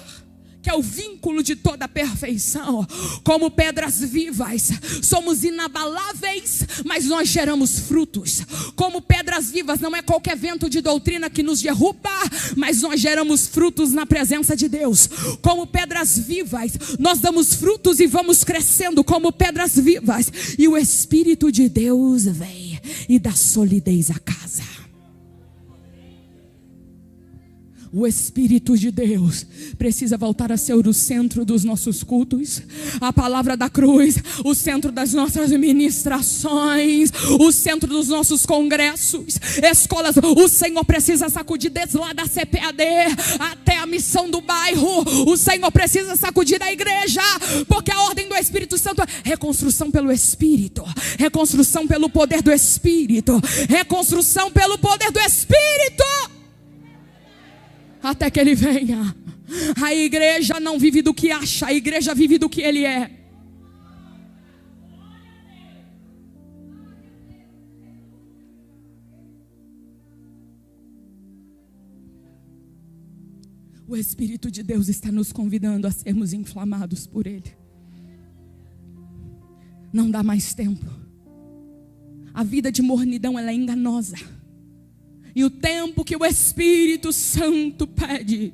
que é o vínculo de toda a perfeição. Como pedras vivas, somos inabaláveis, mas nós geramos frutos. Como pedras vivas, não é qualquer vento de doutrina que nos derruba, mas nós geramos frutos na presença de Deus. Como pedras vivas, nós damos frutos e vamos crescendo como pedras vivas. E o Espírito de Deus vem e dá solidez à casa. O Espírito de Deus precisa voltar a ser o centro dos nossos cultos, a palavra da cruz, o centro das nossas ministrações, o centro dos nossos congressos, escolas. O Senhor precisa sacudir desde lá da CPAD até a missão do bairro. O Senhor precisa sacudir da igreja, porque a ordem do Espírito Santo é reconstrução pelo Espírito, reconstrução pelo poder do Espírito, reconstrução pelo poder do Espírito. Até que Ele venha. A igreja não vive do que acha, a igreja vive do que Ele é. O Espírito de Deus está nos convidando a sermos inflamados por Ele. Não dá mais tempo. A vida de mornidão, ela é enganosa. E o tempo que o Espírito Santo pede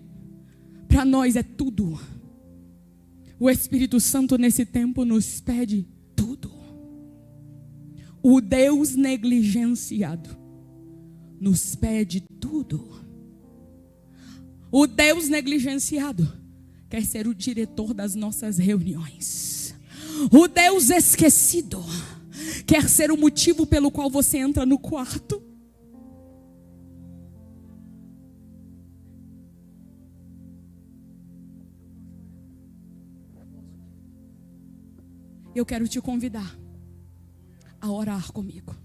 para nós é tudo. O Espírito Santo nesse tempo nos pede tudo. O Deus negligenciado nos pede tudo. O Deus negligenciado quer ser o diretor das nossas reuniões. O Deus esquecido quer ser o motivo pelo qual você entra no quarto. Eu quero te convidar a orar comigo.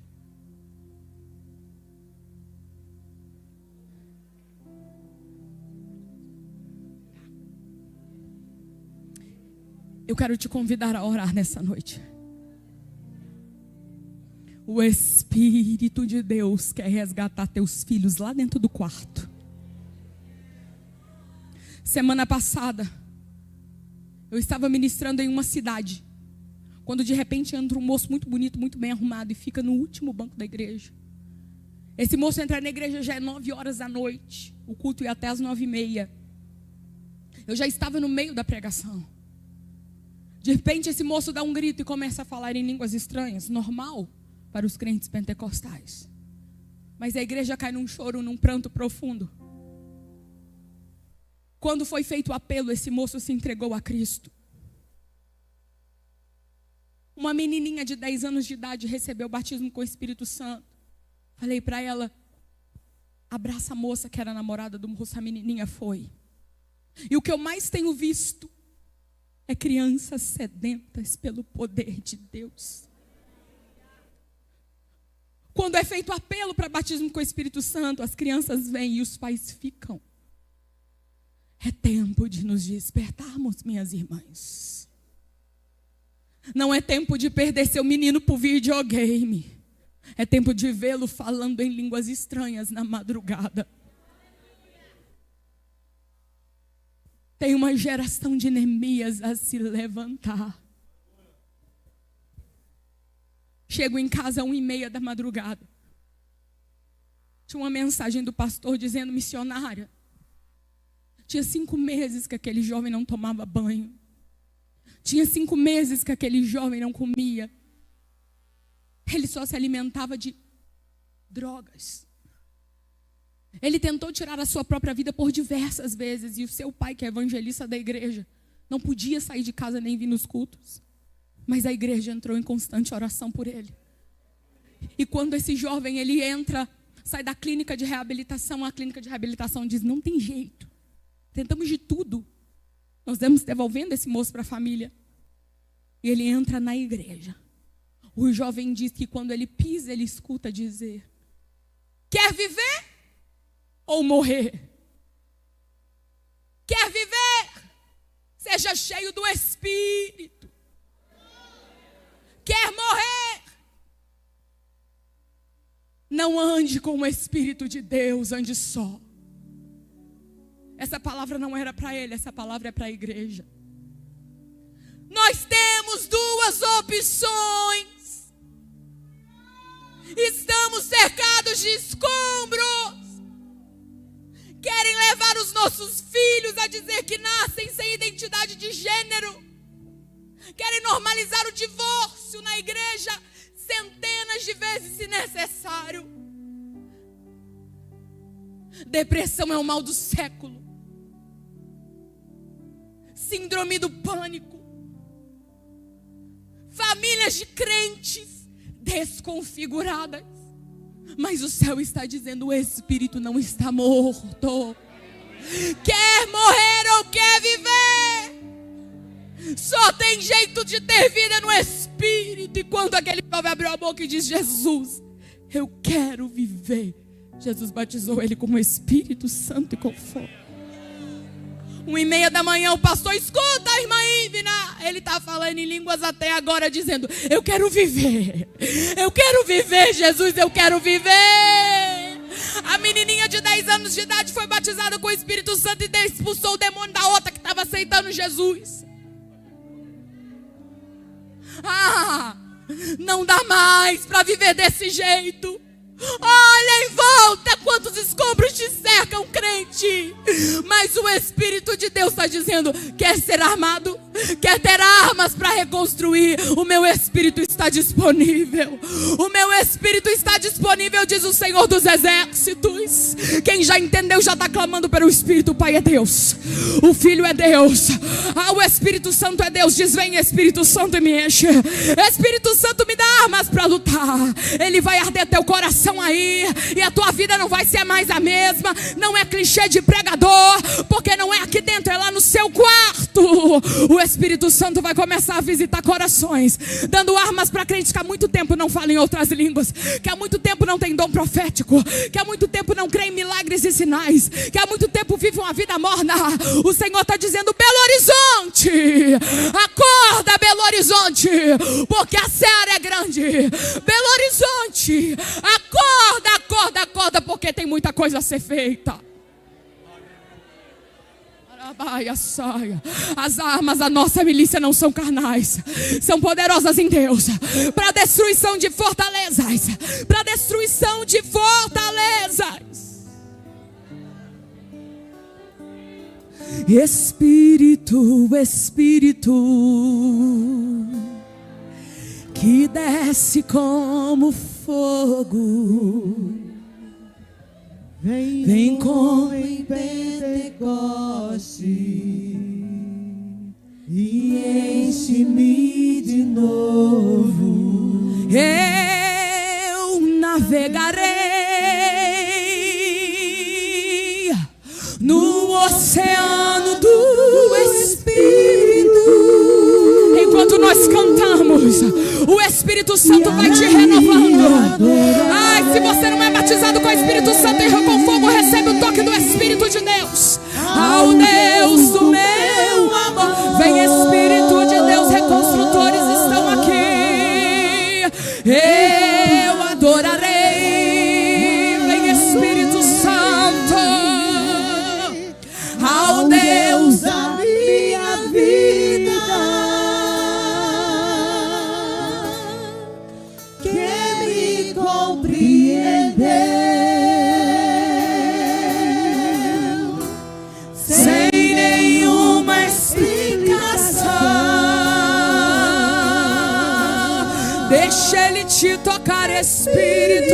Eu quero te convidar a orar nessa noite. O Espírito de Deus quer resgatar teus filhos lá dentro do quarto. Semana passada, eu estava ministrando em uma cidade, quando de repente entra um moço muito bonito, muito bem arrumado, e fica no último banco da igreja. Esse moço entra na igreja já é 9 horas da noite. O culto ia até as 9h30. Eu já estava no meio da pregação. De repente esse moço dá um grito e começa a falar em línguas estranhas. Normal para os crentes pentecostais. Mas a igreja cai num choro, num pranto profundo. Quando foi feito o apelo, esse moço se entregou a Cristo. Uma menininha de 10 anos de idade recebeu o batismo com o Espírito Santo. Falei para ela, abraça a moça que era namorada do moço. A menininha foi. E o que eu mais tenho visto é crianças sedentas pelo poder de Deus. Quando é feito o apelo para batismo com o Espírito Santo, as crianças vêm e os pais ficam. É tempo de nos despertarmos, minhas irmãs. Não é tempo de perder seu menino por videogame. É tempo de vê-lo falando em línguas estranhas na madrugada. Tem uma geração de Neemias a se levantar. Chego em casa 1h30 da madrugada. Tinha uma mensagem do pastor dizendo, missionária, tinha 5 meses que aquele jovem não tomava banho. Tinha 5 meses que aquele jovem não comia. Ele só se alimentava de drogas. Ele tentou tirar a sua própria vida por diversas vezes. E o seu pai, que é evangelista da igreja, não podia sair de casa nem vir nos cultos. Mas a igreja entrou em constante oração por ele. E quando esse jovem, ele entra, sai da clínica de reabilitação, a clínica de reabilitação diz, não tem jeito. Tentamos de tudo. Nós estamos devolvendo esse moço para a família. E ele entra na igreja. O jovem diz que quando ele pisa, ele escuta dizer, quer viver ou morrer? Quer viver? Seja cheio do Espírito. Quer morrer? Não ande com o Espírito de Deus, ande só. Essa palavra não era para ele, essa palavra é para a igreja. Nós temos duas opções. Estamos cercados de escombros. Querem levar os nossos filhos a dizer que nascem sem identidade de gênero. Querem normalizar o divórcio na igreja centenas de vezes se necessário. Depressão é o mal do século. Síndrome do pânico. Famílias de crentes desconfiguradas. Mas o céu está dizendo: o espírito não está morto. Quer morrer ou quer viver? Só tem jeito de ter vida no espírito. E quando aquele jovem abriu a boca e disse: Jesus, eu quero viver, Jesus batizou ele com o Espírito Santo e com fogo. 1h30 da manhã, o pastor: escuta a irmã Ivna, ele está falando em línguas até agora, dizendo: eu quero viver, Jesus, eu quero viver. A menininha de 10 anos de idade foi batizada com o Espírito Santo e expulsou o demônio da outra que estava aceitando Jesus. Não dá mais para viver desse jeito. Olha em volta quantos escombros te cercam, crente. Mas o Espírito de Deus está dizendo: quer ser armado? Quer ter armas para reconstruir? O meu Espírito está disponível. O meu Espírito está disponível, diz o Senhor dos Exércitos. Quem já entendeu já está clamando pelo Espírito. O Pai é Deus, o Filho é Deus, o Espírito Santo é Deus. Diz: vem Espírito Santo e me enche. Espírito Santo, me dá armas para lutar. Ele vai arder teu coração aí, e a tua vida não vai ser mais a mesma. Não é clichê de pregador, porque não é aqui dentro, é lá no seu quarto. O Espírito Santo vai começar a visitar corações, dando armas para crentes que há muito tempo não falam em outras línguas, que há muito tempo não tem dom profético, que há muito tempo não creem em milagres e sinais, que há muito tempo vivem uma vida morna. O Senhor está dizendo: Belo Horizonte, acorda, Belo Horizonte, porque a seara é grande. Belo Horizonte, acorda, porque tem muita coisa a ser feita. As armas da nossa milícia não são carnais, são poderosas em Deus, para destruição de fortalezas, para destruição de fortalezas. Espírito, que desce como fogo, vem como em Pentecoste e enche-me de novo. Eu navegarei no oceano do Espírito. Enquanto nós cantamos, o Espírito Santo vai te renovando. Ai, se você não é batizado com o Espírito Santo e com fogo, recebe o toque do Espírito de Deus. Ao Deus do meu amor, vem Espírito de Deus, reconstrutores estão aqui. Eu adorarei, vem Espírito Santo. Ao Deus da minha vida, sem nenhuma explicação, deixa Ele te tocar, Espírito.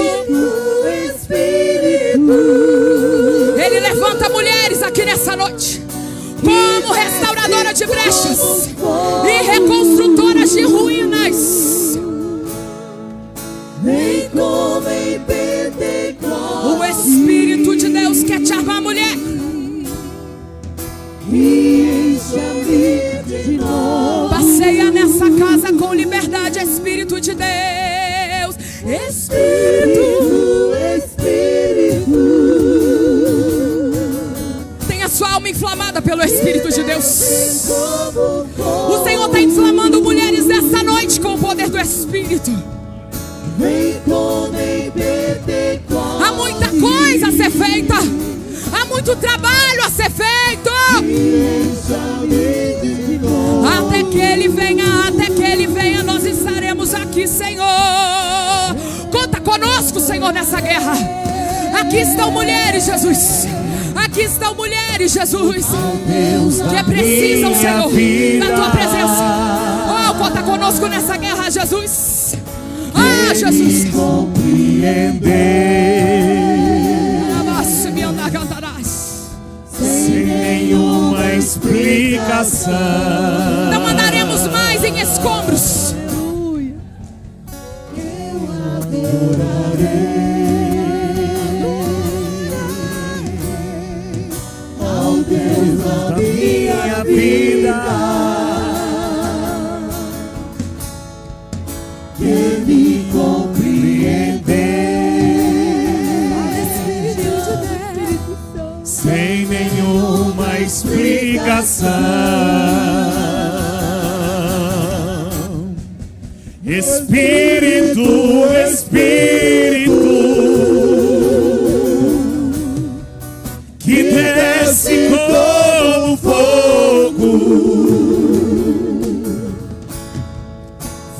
Ele levanta mulheres aqui nessa noite como restauradora de brechas e reconstrutoras de ruínas. Vem como em Pentecostes. O Espírito de Deus quer te armar, mulher. E enche-me de novo. Passeia nessa casa com liberdade, Espírito de Deus. Espírito. Tenha sua alma inflamada pelo Espírito de Deus. O Senhor está inflamando mulheres nessa noite com o poder do Espírito. Vem como em Pentecostes. a ser feita. Há muito trabalho a ser feito. Até que Ele venha, nós estaremos aqui, Senhor. Conta conosco, Senhor, nessa guerra. Aqui estão mulheres, Jesus. Aqui estão mulheres, Jesus, que precisam, Senhor, da Tua presença. Oh, conta conosco nessa guerra, Jesus. Ah, Jesus. Sem nenhuma explicação, não andaremos mais em escombros. Eu adorarei ao Deus da minha vida, que me compreendeu sem nenhuma explicação. Espírito, que desce como fogo,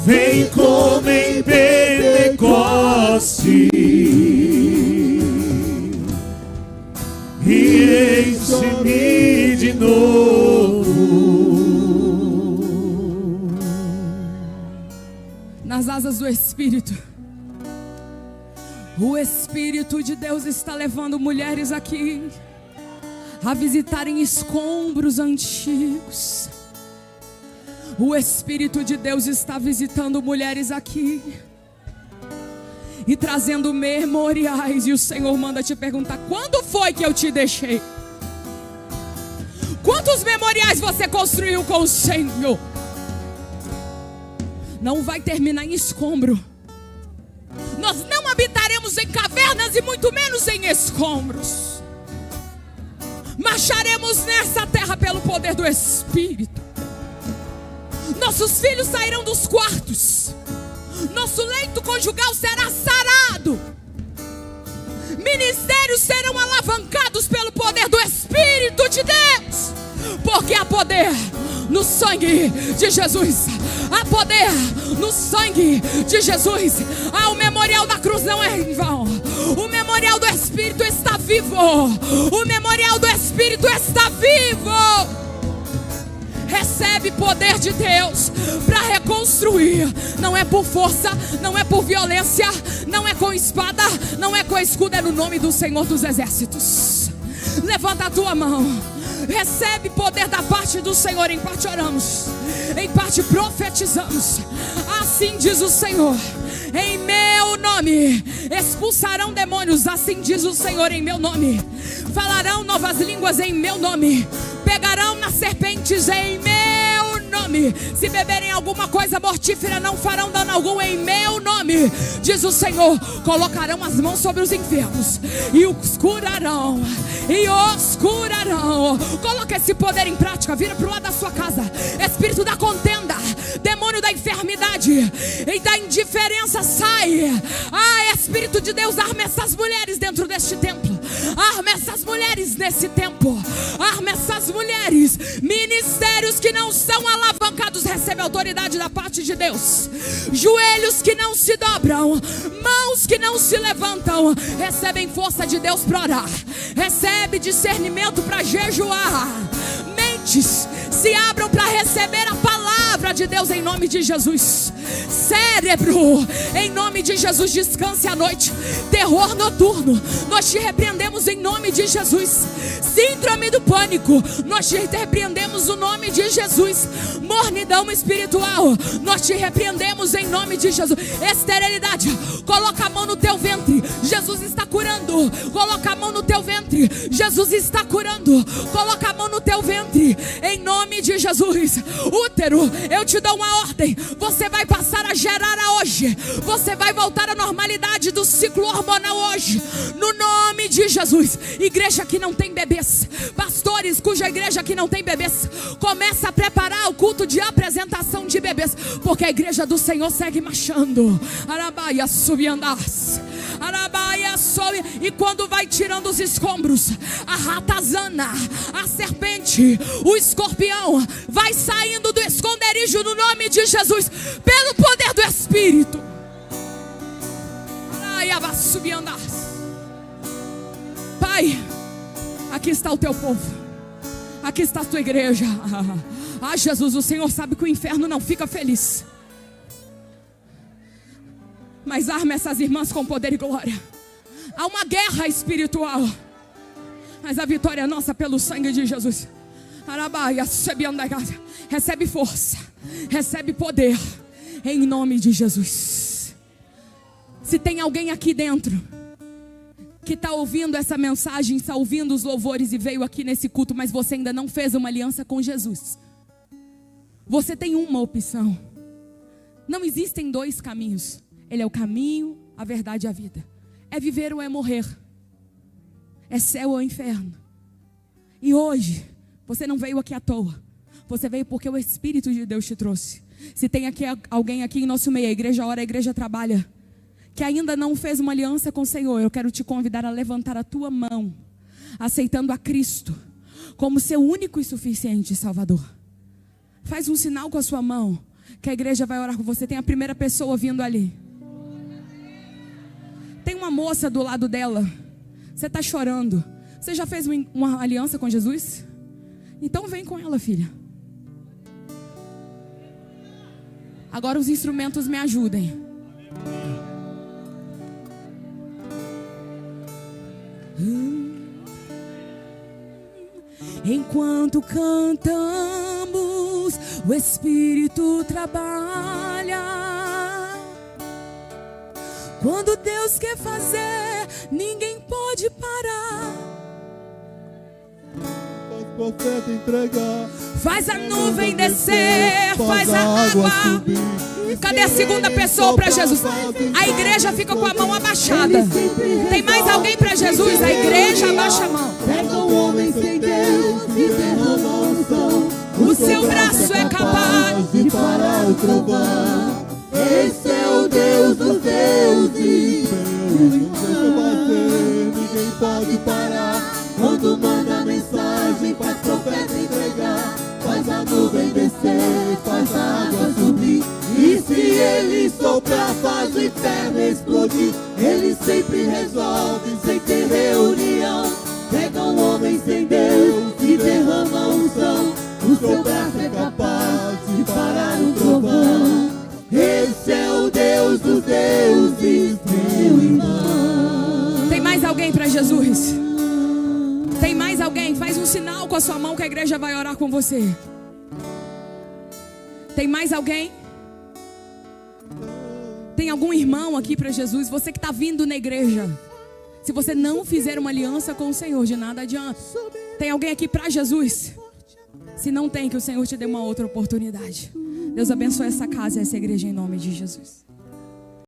vem como em Pentecoste e enche-me de novo. Nas asas do Espírito, o Espírito de Deus está levando mulheres aqui a visitarem escombros antigos. O Espírito de Deus está visitando mulheres aqui e trazendo memoriais. E o Senhor manda te perguntar: quando foi que eu te deixei? Quantos memoriais você construiu com o Senhor? Não vai terminar em escombro. Nós não habitaremos em cavernas e muito menos em escombros. Marcharemos nessa terra pelo poder do Espírito. Nossos filhos sairão dos quartos. Nosso leito conjugal será sarado. Ministérios serão alavancados pelo poder do Espírito de Deus. Porque há poder no sangue de Jesus. Há poder no sangue de Jesus. Ah, o memorial da cruz não é em vão. O memorial do Espírito está vivo. O memorial do Espírito está vivo. Recebe poder de Deus para reconstruir. Não é por força, não é por violência, não é com espada, não é com escudo, é no nome do Senhor dos Exércitos. Levanta a tua mão. Recebe poder da parte do Senhor. Em parte oramos, em parte profetizamos. Assim diz o Senhor: em meu nome expulsarão demônios. Assim diz o Senhor: em meu nome falarão novas línguas. Em meu nome pegarão nas serpentes. Em meu nome, se beberem alguma coisa mortífera, não farão dano algum. Em meu nome, diz o Senhor, colocarão as mãos sobre os enfermos e os curarão. E os curarão. Coloca esse poder em prática. Vira para o lado da sua casa. Espírito da contenda, demônio da enfermidade e da indiferença, sai. Ah, Espírito de Deus, arma essas mulheres dentro deste templo. Arma essas mulheres nesse tempo. Arma essas mulheres. Ministérios que não são alavancados recebem autoridade da parte de Deus. Joelhos que não se dobram, mãos que não se levantam, recebem força de Deus para orar. Recebe discernimento para jejuar. Mentes se abram para receber a palavra de Deus em nome de Jesus. Cérebro, em nome de Jesus, descanse à noite. Terror noturno, nós te repreendemos em nome de Jesus. Síndrome do pânico, nós te repreendemos no nome de Jesus. Mornidão espiritual, nós te repreendemos em nome de Jesus. Esterilidade, coloca a mão no teu ventre. Jesus está curando. Coloca a mão no teu ventre. Jesus está curando. Coloca a mão no teu ventre em nome de Jesus. Útero, eu te dou uma ordem. Você vai passar a gerar hoje. Você vai voltar à normalidade do ciclo hormonal hoje, no nome de Jesus. Igreja que não tem bebês, pastores cuja igreja que não tem bebês, começa a preparar o culto de apresentação de bebês, porque a igreja do Senhor segue marchando. Arabaia subiandas. Arabaia sobe. E quando vai tirando os escombros, a ratazana, a serpente, o escorpião, vai saindo do esconderijo no nome de Jesus, pelo poder do Espírito. Pai, aqui está o teu povo, aqui está a tua igreja. Ah, Jesus, o Senhor sabe que o inferno não fica feliz, mas arma essas irmãs com poder e glória. Há uma guerra espiritual, mas a vitória é nossa pelo sangue de Jesus. Recebe força, recebe poder, em nome de Jesus. Se tem alguém aqui dentro que está ouvindo essa mensagem, está ouvindo os louvores e veio aqui nesse culto, mas você ainda não fez uma aliança com Jesus, você tem uma opção. Não existem dois caminhos. Ele é o caminho, a verdade e a vida. É viver ou é morrer. É céu ou inferno. E hoje, você não veio aqui à toa. Você veio porque o Espírito de Deus te trouxe. Se tem aqui alguém aqui em nosso meio, a igreja ora, a igreja trabalha, que ainda não fez uma aliança com o Senhor, eu quero te convidar a levantar a tua mão, aceitando a Cristo como seu único e suficiente Salvador. Faz um sinal com a sua mão, que a igreja vai orar com você. Tem a primeira pessoa vindo ali. Tem uma moça do lado dela. Você está chorando. Você já fez uma aliança com Jesus? Então vem com ela, filha. Agora os instrumentos me ajudem. Enquanto cantamos, o Espírito trabalha. Quando Deus quer fazer, ninguém pode parar. Faz o profeta entregar, faz a nuvem descer, faz a água subir. Cadê a segunda pessoa para Jesus? A igreja fica com a mão abaixada. Tem mais alguém para Jesus? A igreja abaixa a mão. Pega um homem sem Deus e derrama unção. O seu braço é capaz de parar o trovão. Esse é o Deus dos deuses. Deixa bater, ninguém pode parar. Quando manda mensagem, faz profeta entregar. Faz a nuvem descer, faz a água subir. E se ele soprar, faz o inferno explodir. Ele sempre resolve sem ter reunião. Pega um homem sem Deus e derrama unção. O seu braço é capaz de parar o trovão. Esse é o Deus dos deuses, meu irmão. Tem mais alguém para Jesus? Tem mais alguém? Faz um sinal com a sua mão que a igreja vai orar com você. Tem mais alguém? Tem algum irmão aqui para Jesus? Você que está vindo na igreja, se você não fizer uma aliança com o Senhor, de nada adianta. Tem alguém aqui para Jesus? Se não tem, que o Senhor te dê uma outra oportunidade. Deus abençoe essa casa e essa igreja em nome de Jesus.